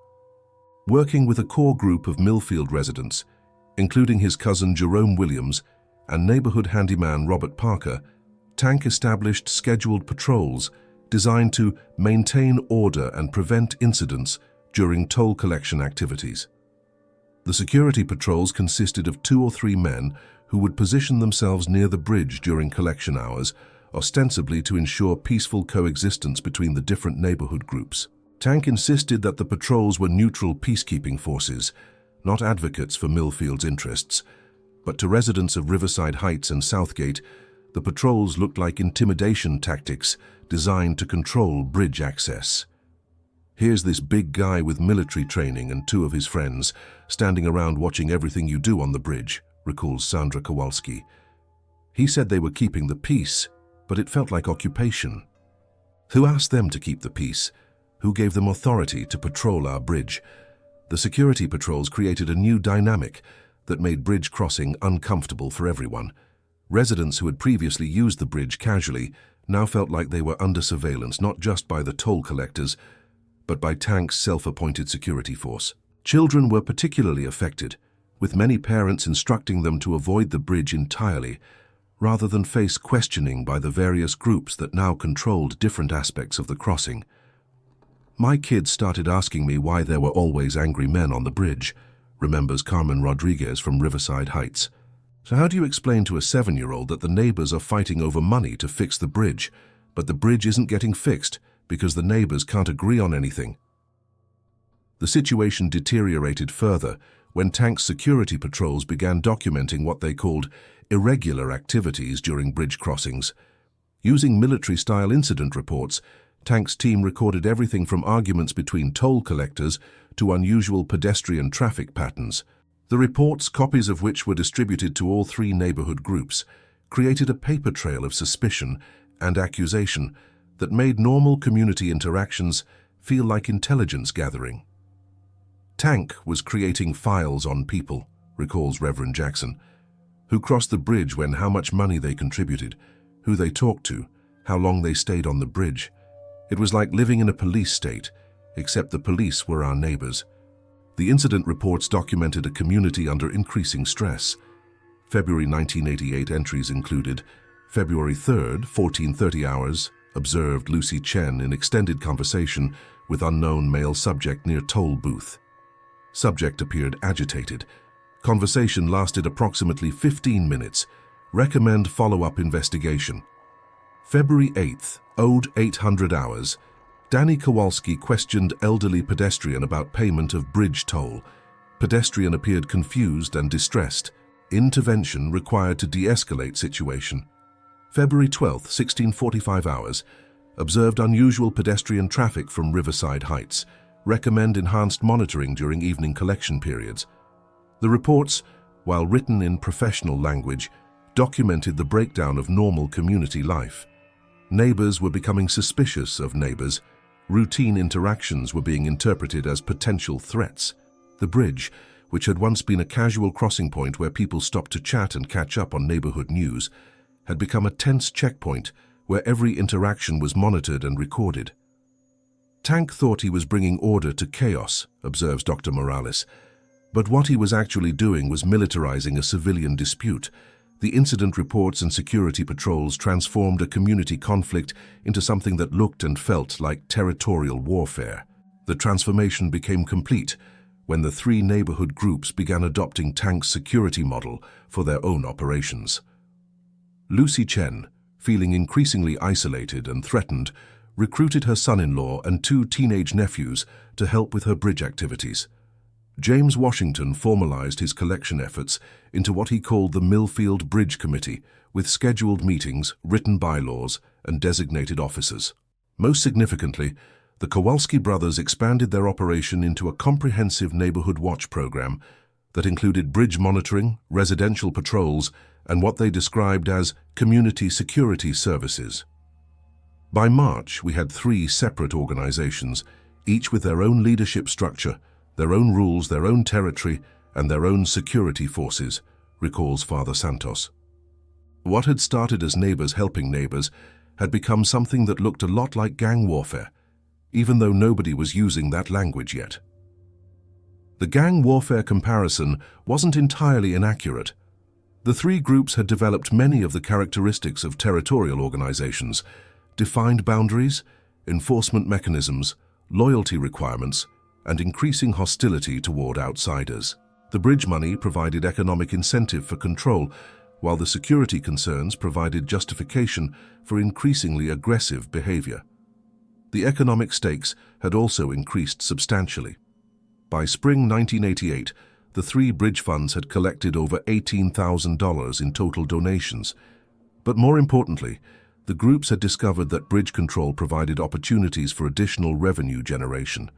Working with a core group of Millfield residents, including his cousin Jerome Williams and neighborhood handyman Robert Parker, Tank established scheduled patrols designed to maintain order and prevent incidents during toll collection activities. The security patrols consisted of 2 or 3 men who would position themselves near the bridge during collection hours, ostensibly to ensure peaceful coexistence between the different neighborhood groups. Tank insisted that the patrols were neutral peacekeeping forces, not advocates for Millfield's interests. But to residents of Riverside Heights and Southgate, the patrols looked like intimidation tactics designed to control bridge access. "Here's this big guy with military training and 2 of his friends standing around watching everything you do on the bridge," recalls Sandra Kowalski. "He said they were keeping the peace, but it felt like occupation. Who asked them to keep the peace? Who gave them authority to patrol our bridge?" The security patrols created a new dynamic that made bridge crossing uncomfortable for everyone. Residents who had previously used the bridge casually now felt like they were under surveillance, not just by the toll collectors, but by Tank's self-appointed security force. Children were particularly affected, with many parents instructing them to avoid the bridge entirely, rather than face questioning by the various groups that now controlled different aspects of the crossing. "My kids started asking me why there were always angry men on the bridge," remembers Carmen Rodriguez from Riverside Heights. "So how do you explain to a 7-year-old that the neighbors are fighting over money to fix the bridge, but the bridge isn't getting fixed because the neighbors can't agree on anything?" The situation deteriorated further when Tank's security patrols began documenting what they called irregular activities during bridge crossings. Using military-style incident reports, Tank's team recorded everything from arguments between toll collectors to unusual pedestrian traffic patterns. The reports, copies of which were distributed to all 3 neighborhood groups, created a paper trail of suspicion and accusation that made normal community interactions feel like intelligence gathering. Tank was creating files on people, recalls Reverend Jackson, who crossed the bridge when, how much money they contributed, who they talked to, how long they stayed on the bridge. It was like living in a police state, except the police were our neighbors. The incident reports documented a community under increasing stress. February 1988 entries included: February 3rd, 14:30 hours, observed Lucy Chen in extended conversation with unknown male subject near toll booth. Subject appeared agitated. Conversation lasted approximately 15 minutes. Recommend follow-up investigation. February 8th, owed 800 hours. Danny Kowalski questioned elderly pedestrian about payment of bridge toll. Pedestrian appeared confused and distressed. Intervention required to de-escalate situation. February 12th, 16:45 hours. Observed unusual pedestrian traffic from Riverside Heights. Recommend enhanced monitoring during evening collection periods. The reports, while written in professional language, documented the breakdown of normal community life. Neighbors were becoming suspicious of neighbors. Routine interactions were being interpreted as potential threats. The bridge, which had once been a casual crossing point where people stopped to chat and catch up on neighborhood news, had become a tense checkpoint where every interaction was monitored and recorded. Tank thought he was bringing order to chaos, observes Dr. Morales, But what he was actually doing was militarizing a civilian dispute. The incident reports and security patrols transformed a community conflict into something that looked and felt like territorial warfare. The transformation became complete when the three neighborhood groups began adopting Tank's security model for their own operations. Lucy Chen, feeling increasingly isolated and threatened, recruited her son-in-law and two teenage nephews to help with her bridge activities. James Washington formalized his collection efforts into what he called the Millfield Bridge Committee, with scheduled meetings, written bylaws, and designated officers. Most significantly, the Kowalski brothers expanded their operation into a comprehensive neighborhood watch program that included bridge monitoring, residential patrols, and what they described as community security services. By March, we had three separate organizations, each with their own leadership structure, their own rules, their own territory, and their own security forces, recalls Father Santos. What had started as neighbors helping neighbors had become something that looked a lot like gang warfare, even though nobody was using that language yet. The gang warfare comparison wasn't entirely inaccurate. The three groups had developed many of the characteristics of territorial organizations: defined boundaries, enforcement mechanisms, loyalty requirements, and increasing hostility toward outsiders. The bridge money provided economic incentive for control, while the security concerns provided justification for increasingly aggressive behavior. The economic stakes had also increased substantially. By spring 1988, the three bridge funds had collected over $18,000 in total donations. But more importantly, the groups had discovered that bridge control provided opportunities for additional revenue generation.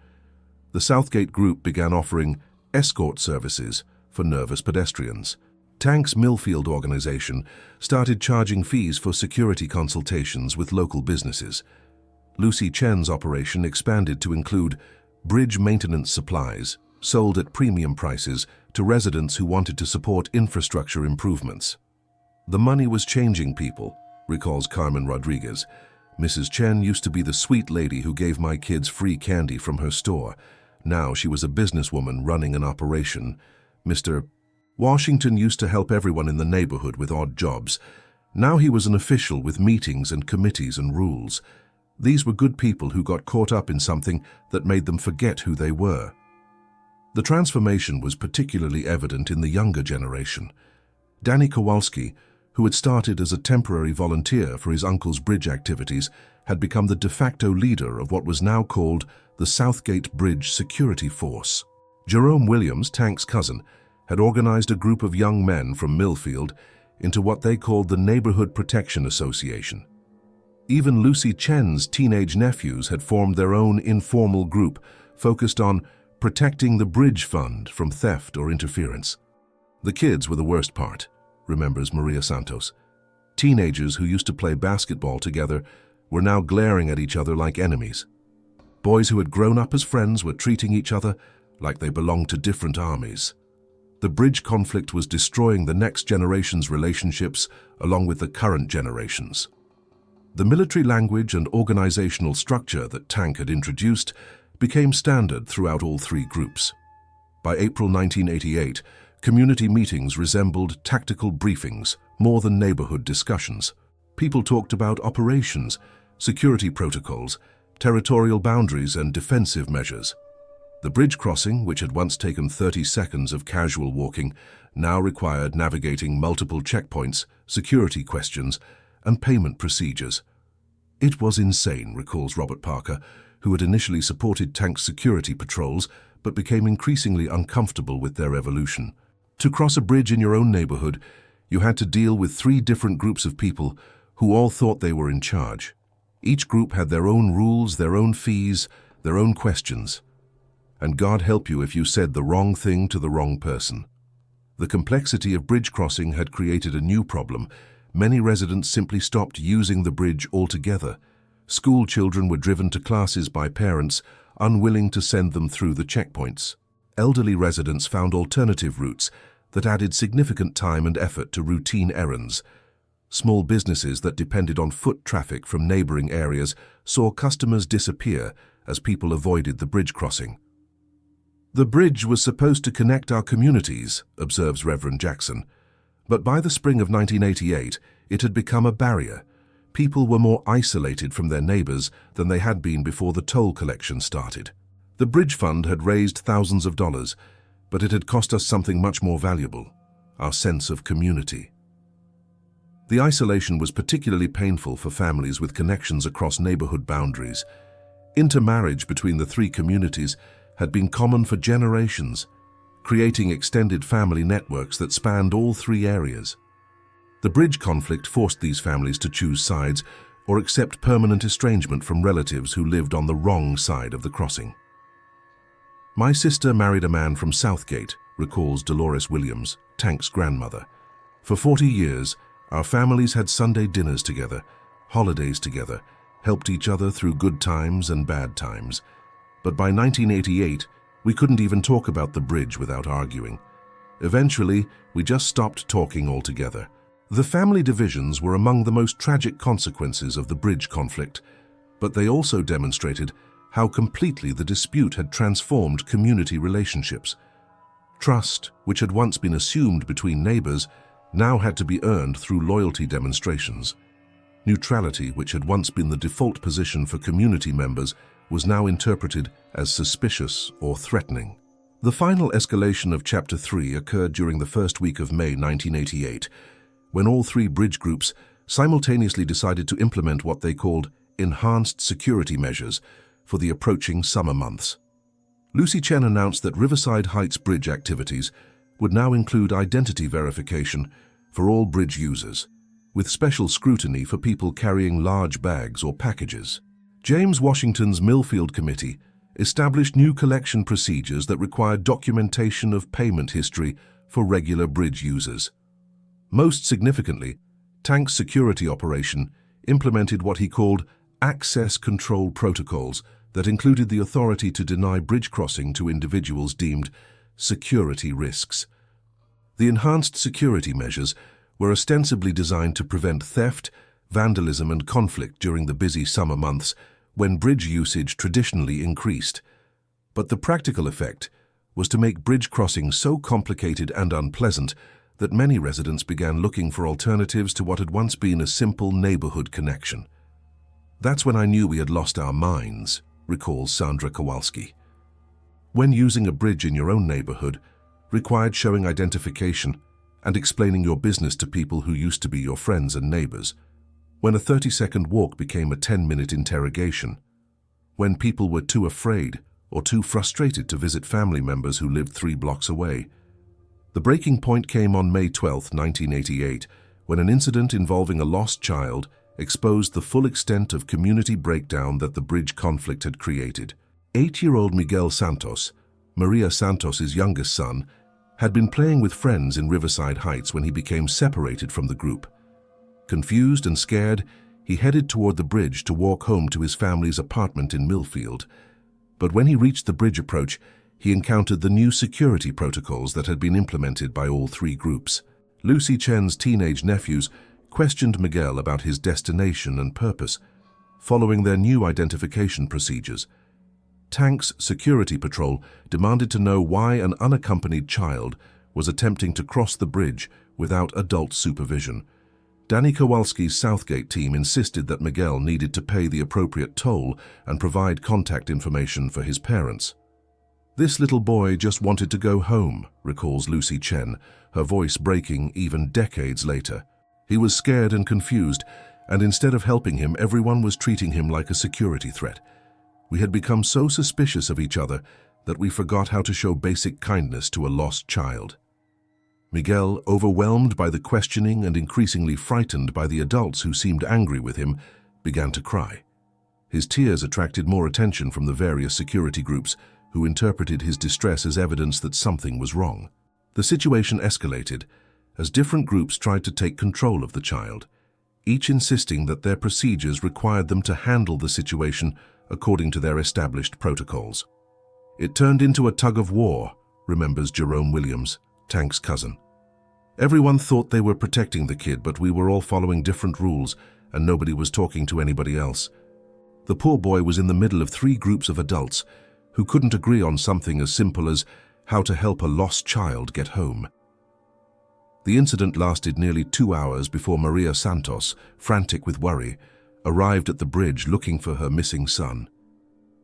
The Southgate Group began offering escort services for nervous pedestrians. Tank's Millfield organization started charging fees for security consultations with local businesses. Lucy Chen's operation expanded to include bridge maintenance supplies, sold at premium prices to residents who wanted to support infrastructure improvements. The money was changing people, recalls Carmen Rodriguez. Mrs. Chen used to be the sweet lady who gave my kids free candy from her store. Now she was a businesswoman running an operation. Mr. Washington used to help everyone in the neighborhood with odd jobs. Now he was an official with meetings and committees and rules. These were good people who got caught up in something that made them forget who they were. The transformation was particularly evident in the younger generation. Danny Kowalski, who had started as a temporary volunteer for his uncle's bridge activities, had become the de facto leader of what was now called the Southgate Bridge Security Force. Jerome Williams, Tank's cousin, had organized a group of young men from Millfield into what they called the Neighborhood Protection Association. Even Lucy Chen's teenage nephews had formed their own informal group focused on protecting the bridge fund from theft or interference. The kids were the worst part, remembers Maria Santos. Teenagers who used to play basketball together were now glaring at each other like enemies. Boys who had grown up as friends were treating each other like they belonged to different armies. The bridge conflict was destroying the next generation's relationships along with the current generations. The military language and organizational structure that Tank had introduced became standard throughout all three groups. By April 1988, community meetings resembled tactical briefings more than neighborhood discussions. People talked about operations, security protocols, territorial boundaries, and defensive measures. The bridge crossing, which had once taken 30 seconds of casual walking, now required navigating multiple checkpoints, security questions, and payment procedures. It was insane, recalls Robert Parker, who had initially supported Tank's security patrols but became increasingly uncomfortable with their evolution. To cross a bridge in your own neighborhood, you had to deal with three different groups of people who all thought they were in charge. Each group had their own rules, their own fees, their own questions. And God help you if you said the wrong thing to the wrong person. The complexity of bridge crossing had created a new problem. Many residents simply stopped using the bridge altogether. School children were driven to classes by parents unwilling to send them through the checkpoints. Elderly residents found alternative routes that added significant time and effort to routine errands. Small businesses that depended on foot traffic from neighboring areas saw customers disappear as people avoided the bridge crossing. "The bridge was supposed to connect our communities," observes Reverend Jackson. But by the spring of 1988, it had become a barrier. People were more isolated from their neighbors than they had been before the toll collection started. The Bridge Fund had raised thousands of dollars, but it had cost us something much more valuable: our sense of community. The isolation was particularly painful for families with connections across neighborhood boundaries. Intermarriage between the three communities had been common for generations, creating extended family networks that spanned all three areas. The bridge conflict forced these families to choose sides or accept permanent estrangement from relatives who lived on the wrong side of the crossing. "My sister married a man from Southgate," recalls Dolores Williams, Tank's grandmother. "For 40 years, our families had Sunday dinners together, holidays together, helped each other through good times and bad times. But by 1988, we couldn't even talk about the bridge without arguing. Eventually, we just stopped talking altogether." The family divisions were among the most tragic consequences of the bridge conflict, but they also demonstrated how completely the dispute had transformed community relationships. Trust, which had once been assumed between neighbors, now had to be earned through loyalty demonstrations. Neutrality, which had once been the default position for community members, was now interpreted as suspicious or threatening. The final escalation of Chapter 3 occurred during the first week of May 1988, when all three bridge groups simultaneously decided to implement what they called enhanced security measures for the approaching summer months. Lucy Chen announced that Riverside Heights bridge activities would now include identity verification for all bridge users, with special scrutiny for people carrying large bags or packages. James Washington's Millfield Committee established new collection procedures that required documentation of payment history for regular bridge users. Most significantly, Tank's security operation implemented what he called access control protocols that included the authority to deny bridge crossing to individuals deemed security risks. The enhanced security measures were ostensibly designed to prevent theft, vandalism, and conflict during the busy summer months when bridge usage traditionally increased. But the practical effect was to make bridge crossing so complicated and unpleasant that many residents began looking for alternatives to what had once been a simple neighborhood connection. "That's when I knew we had lost our minds," recalls Sandra Kowalski. "When using a bridge in your own neighborhood required showing identification and explaining your business to people who used to be your friends and neighbors. When a 30-second walk became a 10-minute interrogation. When people were too afraid or too frustrated to visit family members who lived 3 blocks away." The breaking point came on May 12, 1988, when an incident involving a lost child exposed the full extent of community breakdown that the bridge conflict had created. 8-year-old Miguel Santos, Maria Santos's youngest son, had been playing with friends in Riverside Heights when he became separated from the group. Confused and scared, he headed toward the bridge to walk home to his family's apartment in Millfield. But when he reached the bridge approach, he encountered the new security protocols that had been implemented by all three groups. Lucy Chen's teenage nephews questioned Miguel about his destination and purpose, following their new identification procedures. Tank's security patrol demanded to know why an unaccompanied child was attempting to cross the bridge without adult supervision. Danny Kowalski's Southgate team insisted that Miguel needed to pay the appropriate toll and provide contact information for his parents. "This little boy just wanted to go home," recalls Lucy Chen, her voice breaking even decades later. "He was scared and confused, and instead of helping him, everyone was treating him like a security threat. We had become so suspicious of each other that we forgot how to show basic kindness to a lost child." Miguel, overwhelmed by the questioning and increasingly frightened by the adults who seemed angry with him, began to cry. His tears attracted more attention from the various security groups, who interpreted his distress as evidence that something was wrong. The situation escalated as different groups tried to take control of the child, each insisting that their procedures required them to handle the situation according to their established protocols. "It turned into a tug of war," remembers Jerome Williams, Tank's cousin. "Everyone thought they were protecting the kid, but we were all following different rules, and nobody was talking to anybody else. The poor boy was in the middle of 3 groups of adults who couldn't agree on something as simple as how to help a lost child get home. The incident lasted nearly 2 hours before Maria Santos, frantic with worry, arrived at the bridge looking for her missing son.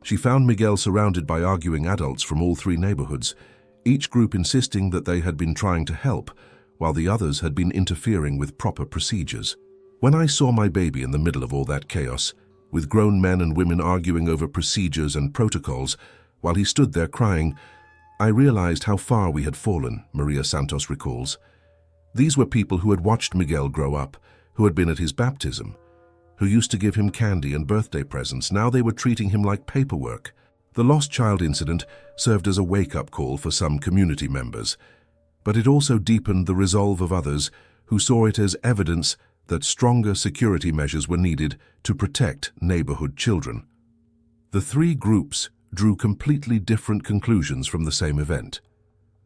She found Miguel surrounded by arguing adults from all 3 neighborhoods, each group insisting that they had been trying to help, while the others had been interfering with proper procedures. When I saw my baby in the middle of all that chaos, with grown men and women arguing over procedures and protocols, while he stood there crying, I realized how far we had fallen, Maria Santos recalls. These were people who had watched Miguel grow up, who had been at his baptism, who used to give him candy and birthday presents. Now they were treating him like paperwork. The lost child incident served as a wake-up call for some community members, but it also deepened the resolve of others who saw it as evidence that stronger security measures were needed to protect neighborhood children. The 3 groups drew completely different conclusions from the same event.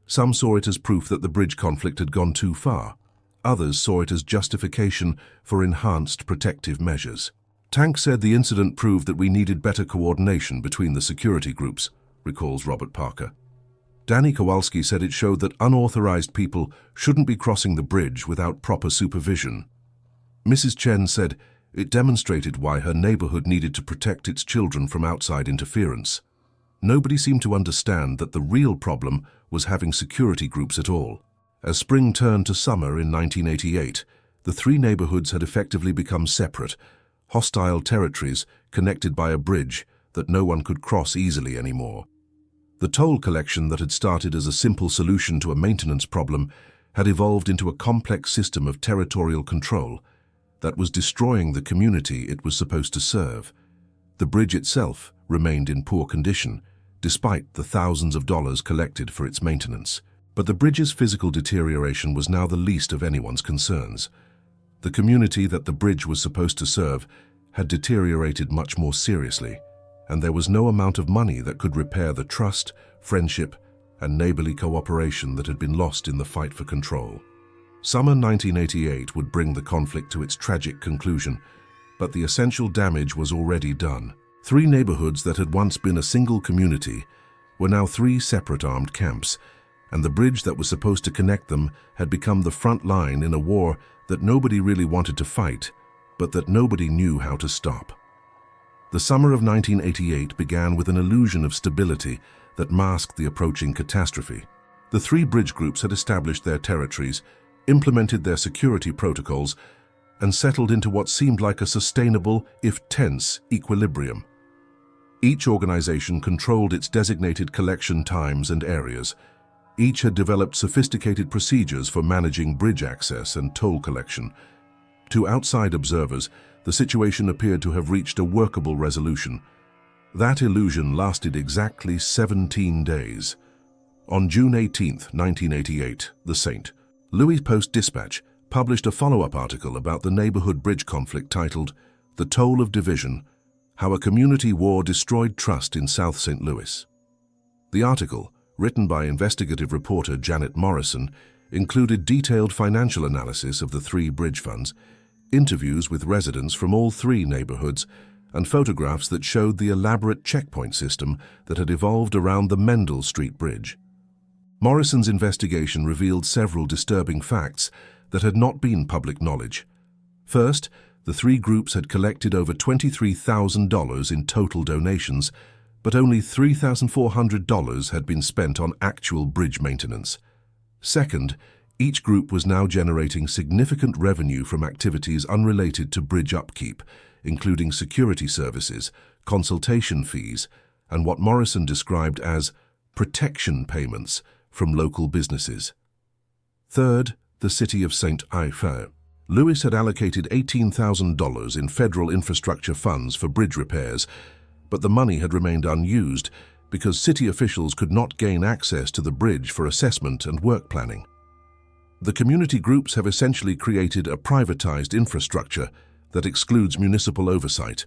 Some saw it as proof that the bridge conflict had gone too far. Others saw it as justification for enhanced protective measures. Tank said the incident proved that we needed better coordination between the security groups, recalls Robert Parker. Danny Kowalski said it showed that unauthorized people shouldn't be crossing the bridge without proper supervision. Mrs. Chen said it demonstrated why her neighborhood needed to protect its children from outside interference. Nobody seemed to understand that the real problem was having security groups at all. As spring turned to summer in 1988, the 3 neighborhoods had effectively become separate, hostile territories connected by a bridge that no one could cross easily anymore. The toll collection that had started as a simple solution to a maintenance problem had evolved into a complex system of territorial control that was destroying the community it was supposed to serve. The bridge itself remained in poor condition, despite the thousands of dollars collected for its maintenance. But the bridge's physical deterioration was now the least of anyone's concerns. The community that the bridge was supposed to serve had deteriorated much more seriously, and there was no amount of money that could repair the trust, friendship, and neighborly cooperation that had been lost in the fight for control. Summer 1988 would bring the conflict to its tragic conclusion, but the essential damage was already done. 3 neighborhoods that had once been a single community were now 3 separate armed camps, and the bridge that was supposed to connect them had become the front line in a war that nobody really wanted to fight, but that nobody knew how to stop. The summer of 1988 began with an illusion of stability that masked the approaching catastrophe. The 3 bridge groups had established their territories, implemented their security protocols, and settled into what seemed like a sustainable, if tense, equilibrium. Each organization controlled its designated collection times and areas. Each had developed sophisticated procedures for managing bridge access and toll collection. To outside observers, the situation appeared to have reached a workable resolution. That illusion lasted exactly 17 days. On June 18, 1988, the St. Louis Post-Dispatch published a follow-up article about the neighborhood bridge conflict titled "The Toll of Division: How a Community War Destroyed Trust in South St. Louis." The article, written by investigative reporter Janet Morrison, included detailed financial analysis of the 3 bridge funds, interviews with residents from all 3 neighborhoods, and photographs that showed the elaborate checkpoint system that had evolved around the Mendel Street Bridge. Morrison's investigation revealed several disturbing facts that had not been public knowledge. First, the 3 groups had collected over $23,000 in total donations, but only $3,400 had been spent on actual bridge maintenance. Second, each group was now generating significant revenue from activities unrelated to bridge upkeep, including security services, consultation fees, and what Morrison described as protection payments from local businesses. Third, the city of St. Louis had allocated $18,000 in federal infrastructure funds for bridge repairs, but the money had remained unused because city officials could not gain access to the bridge for assessment and work planning. The community groups have essentially created a privatized infrastructure that excludes municipal oversight,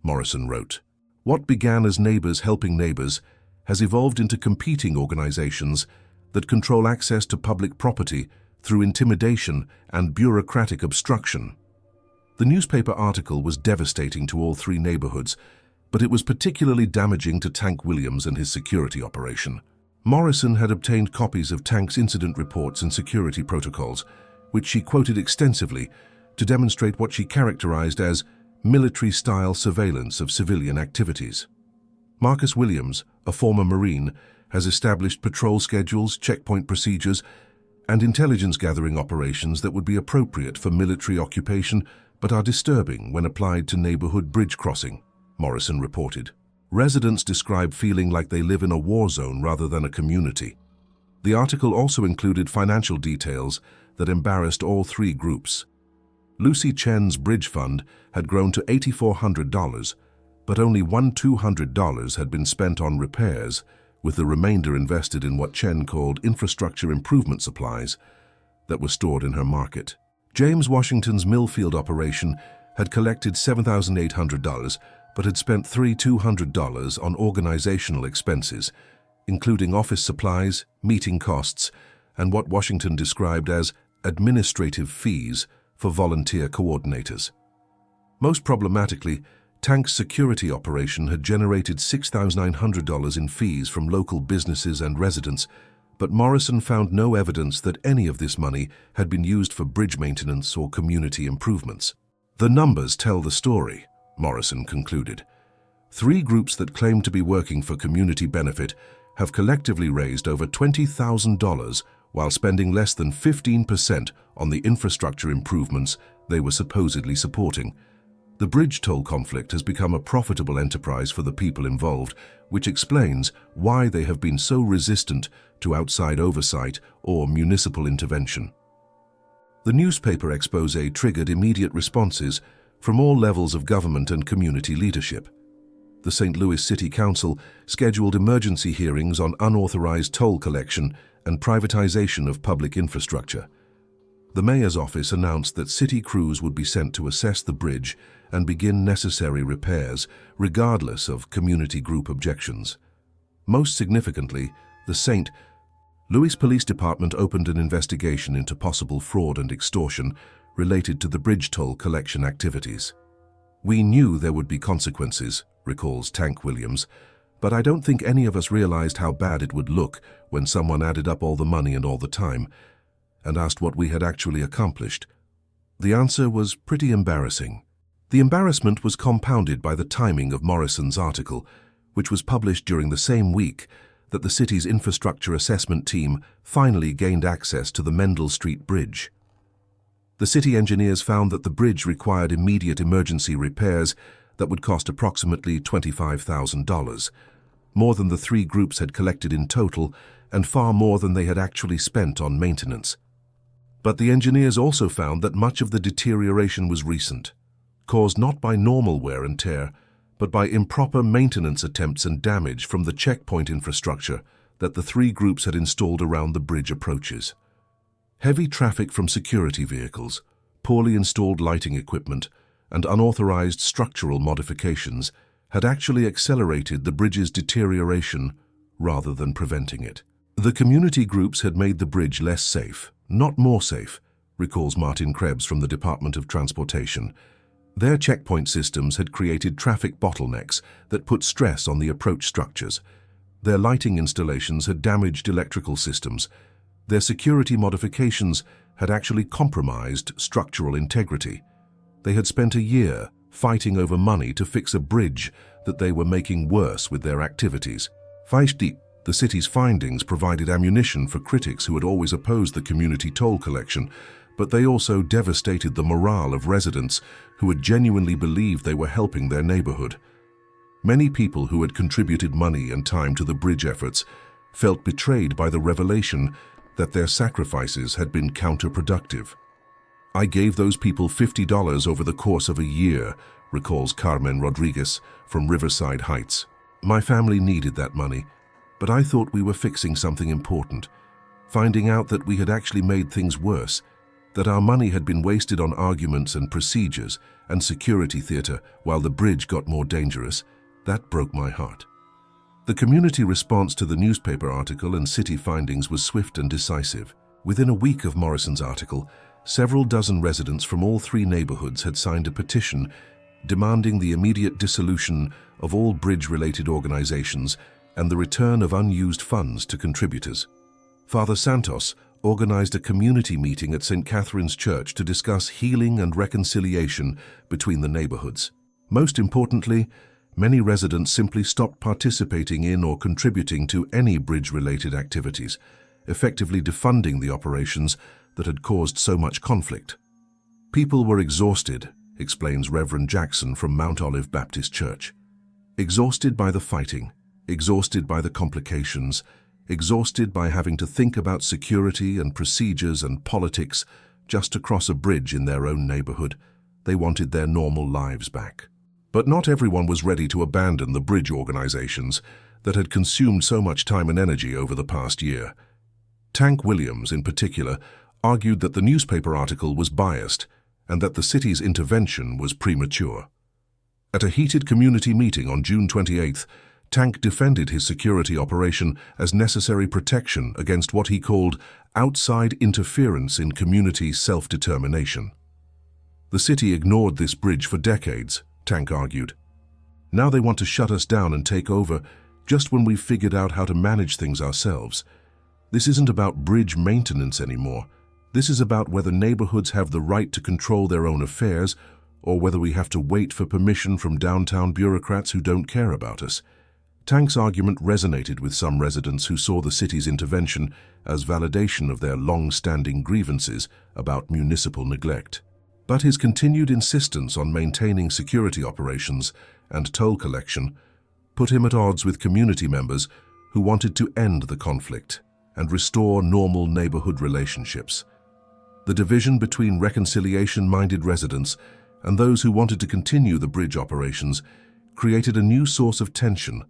Morrison wrote. What began as neighbors helping neighbors has evolved into competing organizations that control access to public property through intimidation and bureaucratic obstruction. The newspaper article was devastating to all 3 neighborhoods but it was particularly damaging to Tank Williams and his security operation. Morrison had obtained copies of Tank's incident reports and security protocols, which she quoted extensively to demonstrate what she characterized as military-style surveillance of civilian activities. Marcus Williams, a former Marine, has established patrol schedules, checkpoint procedures, and intelligence-gathering operations that would be appropriate for military occupation but are disturbing when applied to neighborhood bridge crossing, Morrison reported. Residents describe feeling like they live in a war zone rather than a community. The article also included financial details that embarrassed all three groups. Lucy Chen's bridge fund had grown to $8,400, but only $200 had been spent on repairs, with the remainder invested in what Chen called infrastructure improvement supplies that were stored in her market. James Washington's Millfield operation had collected $7,800, but had spent $3,200 on organizational expenses, including office supplies, meeting costs, and what Washington described as administrative fees for volunteer coordinators. Most problematically, Tank's security operation had generated $6,900 in fees from local businesses and residents, but Morrison found no evidence that any of this money had been used for bridge maintenance or community improvements. The numbers tell the story, Morrison concluded. Three groups that claim to be working for community benefit have collectively raised over $20,000 while spending less than 15% on the infrastructure improvements they were supposedly supporting. The bridge toll conflict has become a profitable enterprise for the people involved, which explains why they have been so resistant to outside oversight or municipal intervention. The newspaper expose triggered immediate responses from all levels of government and community leadership. The St. Louis City Council scheduled emergency hearings on unauthorized toll collection and privatization of public infrastructure. The mayor's office announced that city crews would be sent to assess the bridge and begin necessary repairs, regardless of community group objections. Most significantly, the St. Louis Police Department opened an investigation into possible fraud and extortion related to the bridge toll collection activities. "We knew there would be consequences," recalls Tank Williams, "but I don't think any of us realized how bad it would look when someone added up all the money and all the time and asked what we had actually accomplished. The answer was pretty embarrassing." The embarrassment was compounded by the timing of Morrison's article, which was published during the same week that the city's infrastructure assessment team finally gained access to the Mendel Street Bridge. The city engineers found that the bridge required immediate emergency repairs that would cost approximately $25,000, more than the three groups had collected in total and far more than they had actually spent on maintenance. But the engineers also found that much of the deterioration was recent, caused not by normal wear and tear, but by improper maintenance attempts and damage from the checkpoint infrastructure that the three groups had installed around the bridge approaches. Heavy traffic from security vehicles, poorly installed lighting equipment, and unauthorized structural modifications had actually accelerated the bridge's deterioration rather than preventing it. The community groups had made the bridge less safe, not more safe, recalls Martin Krebs from the Department of Transportation. Their checkpoint systems had created traffic bottlenecks that put stress on the approach structures. Their lighting installations had damaged electrical systems. Their security modifications had actually compromised structural integrity. They had spent a year fighting over money to fix a bridge that they were making worse with their activities. The city's findings provided ammunition for critics who had always opposed the community toll collection, but they also devastated the morale of residents who had genuinely believed they were helping their neighborhood. Many people who had contributed money and time to the bridge efforts felt betrayed by the revelation that their sacrifices had been counterproductive. "I gave those people $50 over the course of a year," recalls Carmen Rodriguez from Riverside Heights. "My family needed that money, but I thought we were fixing something important. Finding out that we had actually made things worse, that our money had been wasted on arguments and procedures and security theater while the bridge got more dangerous, that broke my heart." The community response to the newspaper article and city findings was swift and decisive. Within a week of Morrison's article, several dozen residents from all three neighborhoods had signed a petition demanding the immediate dissolution of all bridge-related organizations and the return of unused funds to contributors. Father Santos organized a community meeting at St. Catherine's Church to discuss healing and reconciliation between the neighborhoods. Most importantly, many residents simply stopped participating in or contributing to any bridge-related activities, effectively defunding the operations that had caused so much conflict. People were exhausted, explains Reverend Jackson from Mount Olive Baptist Church. Exhausted by the fighting, exhausted by the complications, exhausted by having to think about security and procedures and politics just to cross a bridge in their own neighborhood. They wanted their normal lives back. But not everyone was ready to abandon the bridge organizations that had consumed so much time and energy over the past year. Tank Williams, in particular, argued that the newspaper article was biased and that the city's intervention was premature. At a heated community meeting on June 28th, Tank defended his security operation as necessary protection against what he called outside interference in community self-determination. The city ignored this bridge for decades, Tank argued. Now they want to shut us down and take over just when we've figured out how to manage things ourselves. This isn't about bridge maintenance anymore. This is about whether neighborhoods have the right to control their own affairs or whether we have to wait for permission from downtown bureaucrats who don't care about us. Tank's argument resonated with some residents who saw the city's intervention as validation of their long-standing grievances about municipal neglect. But his continued insistence on maintaining security operations and toll collection put him at odds with community members who wanted to end the conflict and restore normal neighborhood relationships. The division between reconciliation-minded residents and those who wanted to continue the bridge operations created a new source of tension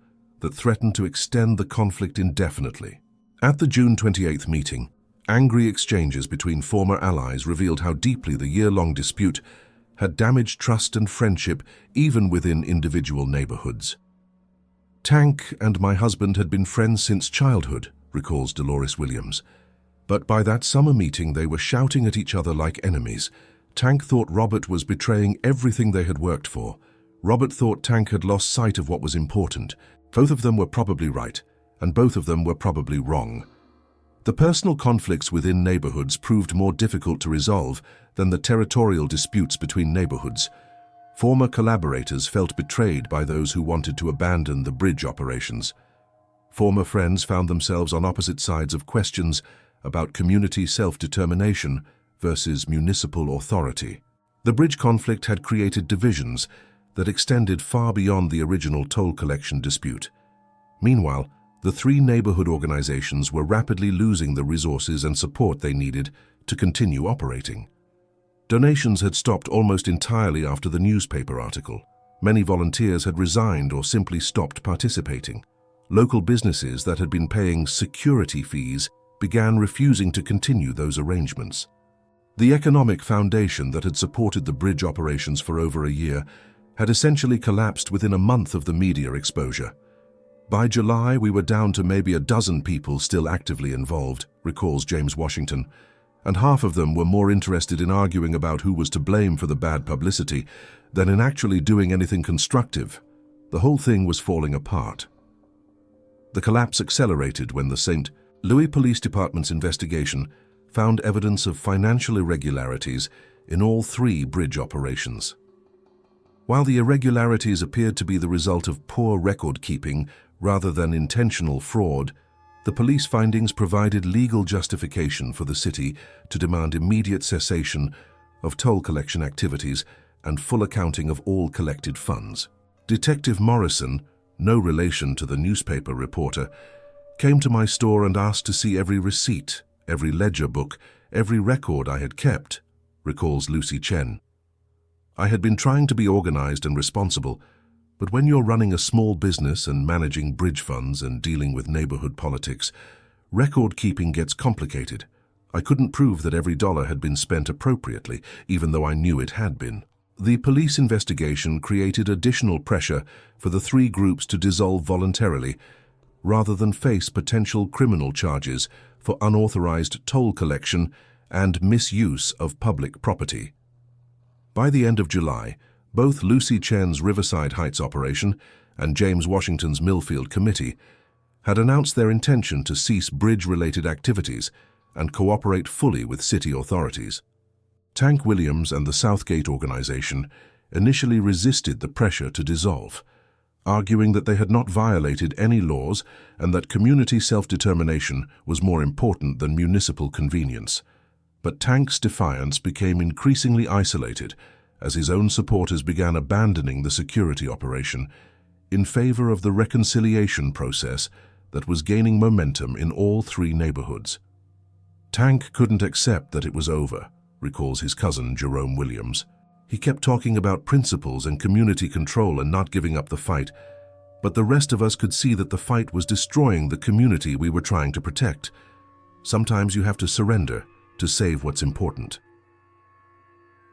that threatened to extend the conflict indefinitely. At the June 28th meeting, angry exchanges between former allies revealed how deeply the year-long dispute had damaged trust and friendship even within individual neighborhoods. Tank and my husband had been friends since childhood, recalls Dolores Williams. But by that summer meeting, they were shouting at each other like enemies. Tank thought Robert was betraying everything they had worked for. Robert thought Tank had lost sight of what was important. Both of them were probably right, and both of them were probably wrong. The personal conflicts within neighborhoods proved more difficult to resolve than the territorial disputes between neighborhoods. Former collaborators felt betrayed by those who wanted to abandon the bridge operations. Former friends found themselves on opposite sides of questions about community self-determination versus municipal authority. The bridge conflict had created divisions that extended far beyond the original toll collection dispute. Meanwhile, the three neighborhood organizations were rapidly losing the resources and support they needed to continue operating. Donations had stopped almost entirely after the newspaper article. Many volunteers had resigned or simply stopped participating. Local businesses that had been paying security fees began refusing to continue those arrangements. The economic foundation that had supported the bridge operations for over a year had essentially collapsed within a month of the media exposure. By July, we were down to maybe a dozen people still actively involved, recalls James Washington, and half of them were more interested in arguing about who was to blame for the bad publicity than in actually doing anything constructive. The whole thing was falling apart. The collapse accelerated when the St. Louis Police Department's investigation found evidence of financial irregularities in all three bridge operations. While the irregularities appeared to be the result of poor record-keeping rather than intentional fraud, the police findings provided legal justification for the city to demand immediate cessation of toll collection activities and full accounting of all collected funds. Detective Morrison, no relation to the newspaper reporter, came to my store and asked to see every receipt, every ledger book, every record I had kept, recalls Lucy Chen. I had been trying to be organized and responsible, but when you're running a small business and managing bridge funds and dealing with neighborhood politics, record keeping gets complicated. I couldn't prove that every dollar had been spent appropriately, even though I knew it had been. The police investigation created additional pressure for the three groups to dissolve voluntarily, rather than face potential criminal charges for unauthorized toll collection and misuse of public property. By the end of July, Both Lucy Chen's Riverside Heights operation and James Washington's Millfield Committee had announced their intention to cease bridge-related activities and cooperate fully with city authorities. Tank Williams and the Southgate organization initially resisted the pressure to dissolve, arguing that they had not violated any laws and that community self-determination was more important than municipal convenience. But Tank's defiance became increasingly isolated as his own supporters began abandoning the security operation in favor of the reconciliation process that was gaining momentum in all three neighborhoods. Tank couldn't accept that it was over, recalls his cousin Jerome Williams. He kept talking about principles and community control and not giving up the fight, but the rest of us could see that the fight was destroying the community we were trying to protect. Sometimes you have to surrender to save what's important.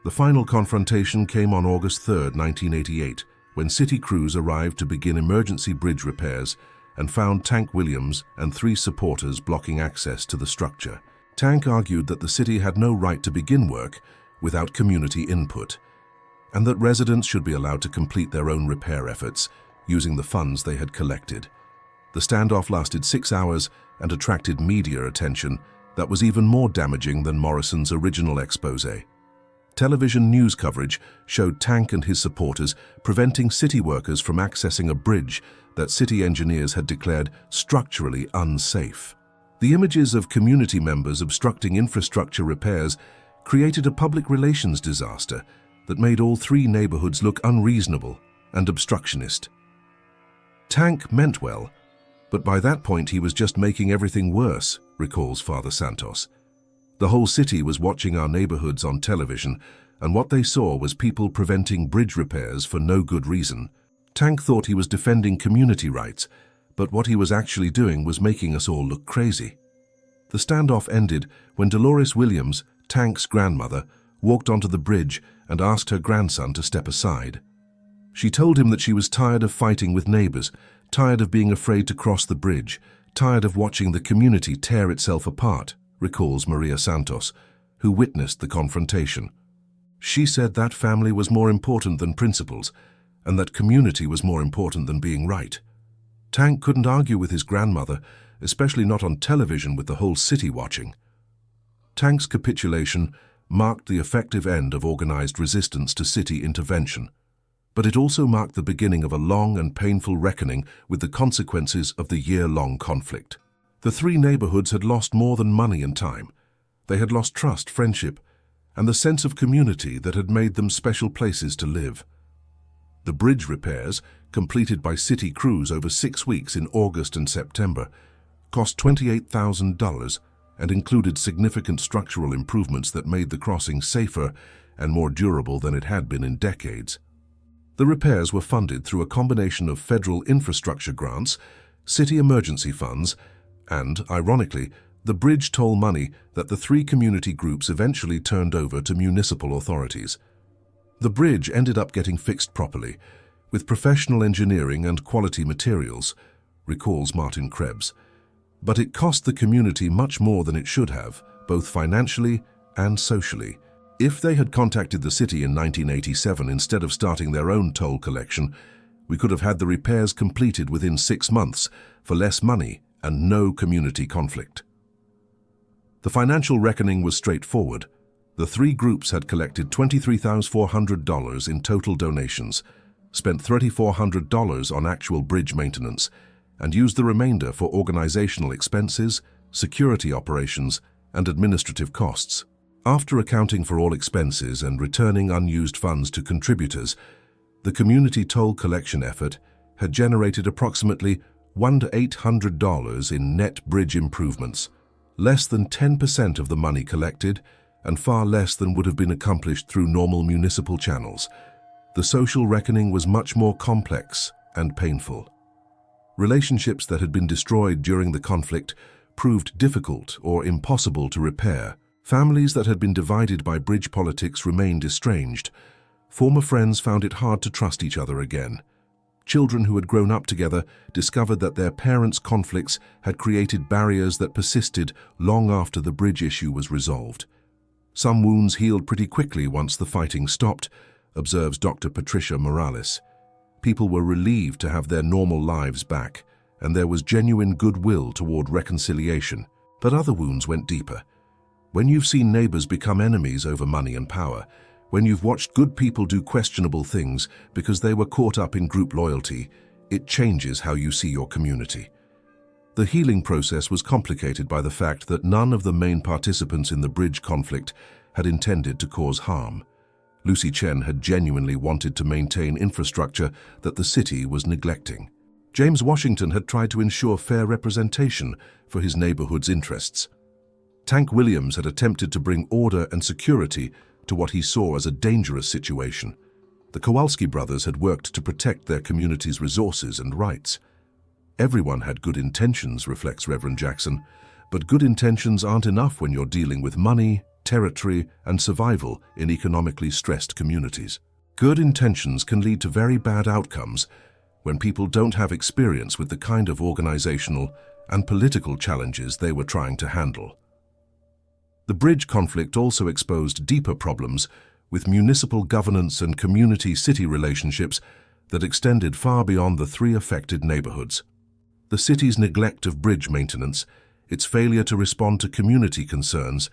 The final confrontation came on August 3, 1988, when city crews arrived to begin emergency bridge repairs and found Tank Williams and 3 supporters blocking access to the structure. Tank argued that the city had no right to begin work without community input, and that residents should be allowed to complete their own repair efforts using the funds they had collected. The standoff lasted 6 hours and attracted media attention that was even more damaging than Morrison's original exposé. Television news coverage showed Tank and his supporters preventing city workers from accessing a bridge that city engineers had declared structurally unsafe. The images of community members obstructing infrastructure repairs created a public relations disaster that made all 3 neighborhoods look unreasonable and obstructionist. Tank meant well, but by that point he was just making everything worse, recalls Father Santos. The whole city was watching our neighborhoods on television, and what they saw was people preventing bridge repairs for no good reason. Tank thought he was defending community rights, but what he was actually doing was making us all look crazy. The standoff ended when Dolores Williams, Tank's grandmother, walked onto the bridge and asked her grandson to step aside. She told him that she was tired of fighting with neighbors, tired of being afraid to cross the bridge, tired of watching the community tear itself apart, recalls Maria Santos, who witnessed the confrontation. She said that family was more important than principles, and that community was more important than being right. Tank couldn't argue with his grandmother, especially not on television with the whole city watching. Tank's capitulation marked the effective end of organized resistance to city intervention, but it also marked the beginning of a long and painful reckoning with the consequences of the year-long conflict. The 3 neighborhoods had lost more than money and time. They had lost trust, friendship, and the sense of community that had made them special places to live. The bridge repairs, completed by city crews over 6 weeks in August and September, cost $28,000 and included significant structural improvements that made the crossing safer and more durable than it had been in decades. The repairs were funded through a combination of federal infrastructure grants, city emergency funds, and, ironically, the bridge toll money that the 3 community groups eventually turned over to municipal authorities. The bridge ended up getting fixed properly, with professional engineering and quality materials, recalls Martin Krebs. But it cost the community much more than it should have, both financially and socially. If they had contacted the city in 1987 instead of starting their own toll collection, we could have had the repairs completed within 6 months for less money and no community conflict. The financial reckoning was straightforward. The 3 groups had collected $23,400 in total donations, spent $3,400 on actual bridge maintenance, and used the remainder for organizational expenses, security operations, and administrative costs. After accounting for all expenses and returning unused funds to contributors, the community toll collection effort had generated approximately $100 to $800 in net bridge improvements, less than 10% of the money collected, and far less than would have been accomplished through normal municipal channels. The social reckoning was much more complex and painful. Relationships that had been destroyed during the conflict proved difficult or impossible to repair. Families that had been divided by bridge politics remained estranged. Former friends found it hard to trust each other again. Children who had grown up together discovered that their parents' conflicts had created barriers that persisted long after the bridge issue was resolved. Some wounds healed pretty quickly once the fighting stopped, observes Dr. Patricia Morales. People were relieved to have their normal lives back, and there was genuine goodwill toward reconciliation. But other wounds went deeper. When you've seen neighbors become enemies over money and power, when you've watched good people do questionable things because they were caught up in group loyalty, it changes how you see your community. The healing process was complicated by the fact that none of the main participants in the bridge conflict had intended to cause harm. Lucy Chen had genuinely wanted to maintain infrastructure that the city was neglecting. James Washington had tried to ensure fair representation for his neighborhood's interests. Tank Williams had attempted to bring order and security to what he saw as a dangerous situation. The Kowalski brothers had worked to protect their community's resources and rights. Everyone had good intentions, reflects Reverend Jackson, but good intentions aren't enough when you're dealing with money, territory, and survival in economically stressed communities. Good intentions can lead to very bad outcomes when people don't have experience with the kind of organizational and political challenges they were trying to handle. The bridge conflict also exposed deeper problems with municipal governance and community-city relationships that extended far beyond the three affected neighborhoods. The city's neglect of bridge maintenance, its failure to respond to community concerns,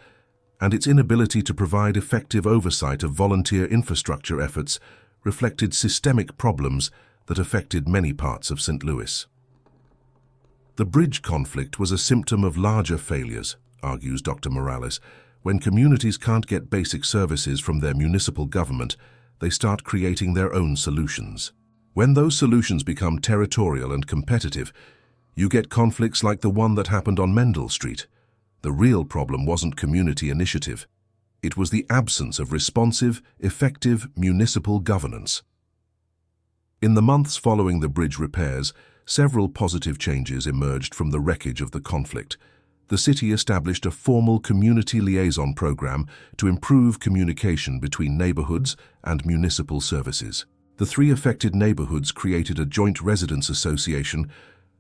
and its inability to provide effective oversight of volunteer infrastructure efforts reflected systemic problems that affected many parts of St. Louis. The bridge conflict was a symptom of larger failures, argues Dr. Morales. When communities can't get basic services from their municipal government, they start creating their own solutions. When those solutions become territorial and competitive, you get conflicts like the one that happened on Mendel Street. The real problem wasn't community initiative. It was the absence of responsive, effective municipal governance. In the months following the bridge repairs, several positive changes emerged from the wreckage of the conflict. The city established a formal community liaison program to improve communication between neighborhoods and municipal services. The three affected neighborhoods created a joint residents association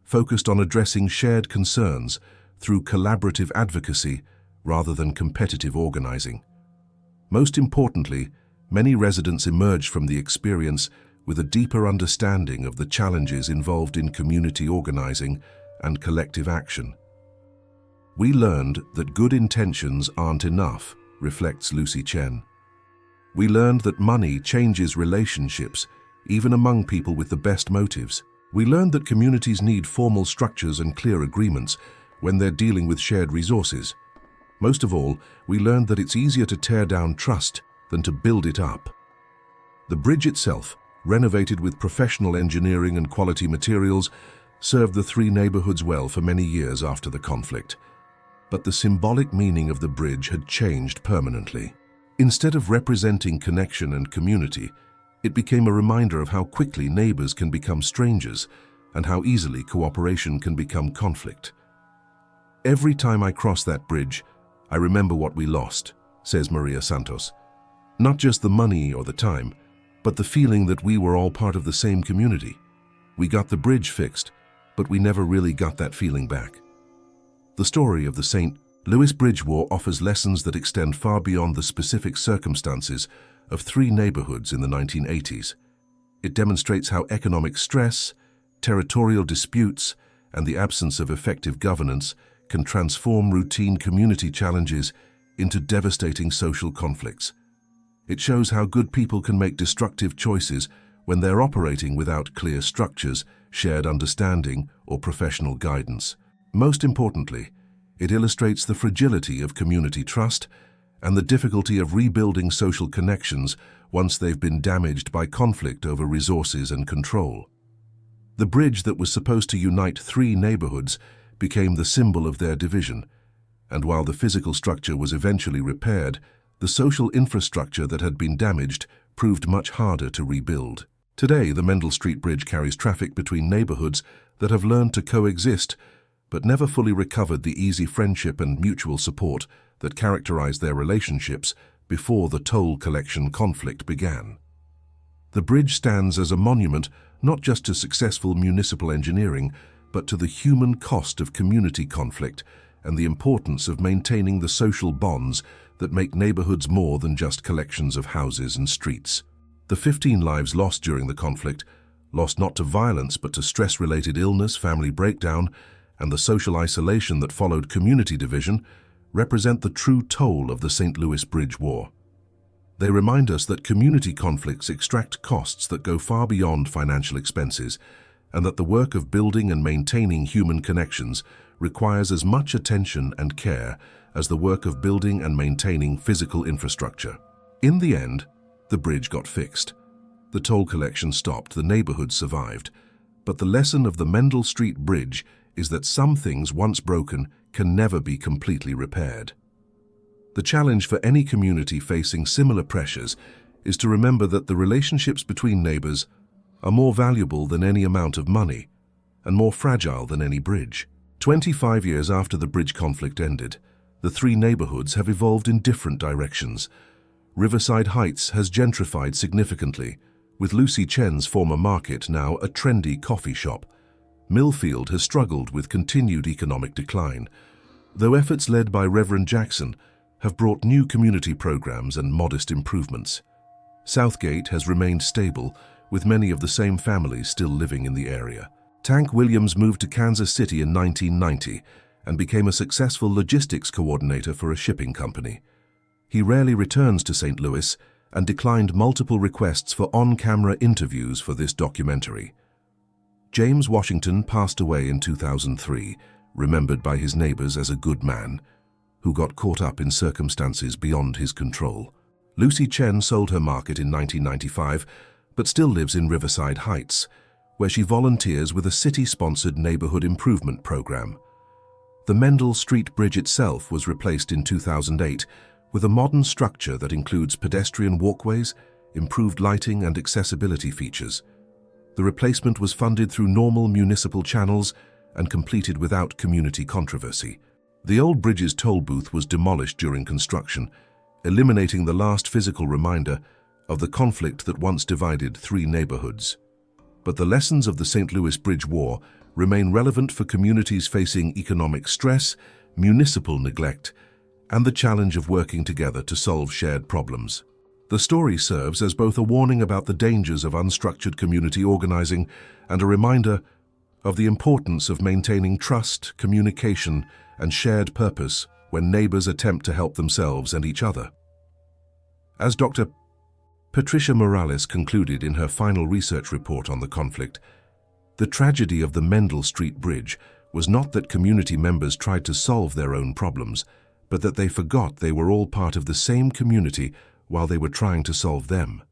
focused on addressing shared concerns through collaborative advocacy rather than competitive organizing. Most importantly, many residents emerged from the experience with a deeper understanding of the challenges involved in community organizing and collective action. We learned that good intentions aren't enough, reflects Lucy Chen. We learned that money changes relationships, even among people with the best motives. We learned that communities need formal structures and clear agreements when they're dealing with shared resources. Most of all, we learned that it's easier to tear down trust than to build it up. The bridge itself, renovated with professional engineering and quality materials, served the three neighborhoods well for many years after the conflict. But the symbolic meaning of the bridge had changed permanently. Instead of representing connection and community, it became a reminder of how quickly neighbors can become strangers and how easily cooperation can become conflict. Every time I cross that bridge, I remember what we lost, says Maria Santos. Not just the money or the time, but the feeling that we were all part of the same community. We got the bridge fixed, but we never really got that feeling back. The story of the St. Louis Bridge War offers lessons that extend far beyond the specific circumstances of three neighborhoods in the 1980s. It demonstrates how economic stress, territorial disputes, and the absence of effective governance can transform routine community challenges into devastating social conflicts. It shows how good people can make destructive choices when they're operating without clear structures, shared understanding, or professional guidance. Most importantly, it illustrates the fragility of community trust and the difficulty of rebuilding social connections once they've been damaged by conflict over resources and control. The bridge that was supposed to unite three neighborhoods became the symbol of their division, and while the physical structure was eventually repaired, the social infrastructure that had been damaged proved much harder to rebuild. Today, the Mendel Street Bridge carries traffic between neighborhoods that have learned to coexist but never fully recovered the easy friendship and mutual support that characterized their relationships before the toll collection conflict began. The bridge stands as a monument not just to successful municipal engineering, but to the human cost of community conflict and the importance of maintaining the social bonds that make neighborhoods more than just collections of houses and streets. The 15 lives lost during the conflict, lost not to violence but to stress-related illness, family breakdown, and the social isolation that followed community division, represent the true toll of the St. Louis Bridge War. They remind us that community conflicts extract costs that go far beyond financial expenses, and that the work of building and maintaining human connections requires as much attention and care as the work of building and maintaining physical infrastructure. In the end, the bridge got fixed. The toll collection stopped, the neighborhood survived. But the lesson of the Mendel Street Bridge is that some things once broken can never be completely repaired. The challenge for any community facing similar pressures is to remember that the relationships between neighbors are more valuable than any amount of money and more fragile than any bridge. 25 years after the bridge conflict ended, the three neighborhoods have evolved in different directions. Riverside Heights has gentrified significantly, with Lucy Chen's former market now a trendy coffee shop. Millfield has struggled with continued economic decline, though efforts led by Reverend Jackson have brought new community programs and modest improvements. Southgate has remained stable, with many of the same families still living in the area. Tank Williams moved to Kansas City in 1990 and became a successful logistics coordinator for a shipping company. He rarely returns to St. Louis and declined multiple requests for on-camera interviews for this documentary. James Washington passed away in 2003, remembered by his neighbors as a good man, who got caught up in circumstances beyond his control. Lucy Chen sold her market in 1995, but still lives in Riverside Heights, where she volunteers with a city-sponsored neighborhood improvement program. The Mendel Street Bridge itself was replaced in 2008 with a modern structure that includes pedestrian walkways, improved lighting and accessibility features. The replacement was funded through normal municipal channels and completed without community controversy. The old bridge's toll booth was demolished during construction, eliminating the last physical reminder of the conflict that once divided three neighborhoods. But the lessons of the St. Louis Bridge War remain relevant for communities facing economic stress, municipal neglect, and the challenge of working together to solve shared problems. The story serves as both a warning about the dangers of unstructured community organizing and a reminder of the importance of maintaining trust, communication, and shared purpose when neighbors attempt to help themselves and each other. As Dr. Patricia Morales concluded in her final research report on the conflict, the tragedy of the Mendel Street Bridge was not that community members tried to solve their own problems, but that they forgot they were all part of the same community while they were trying to solve them.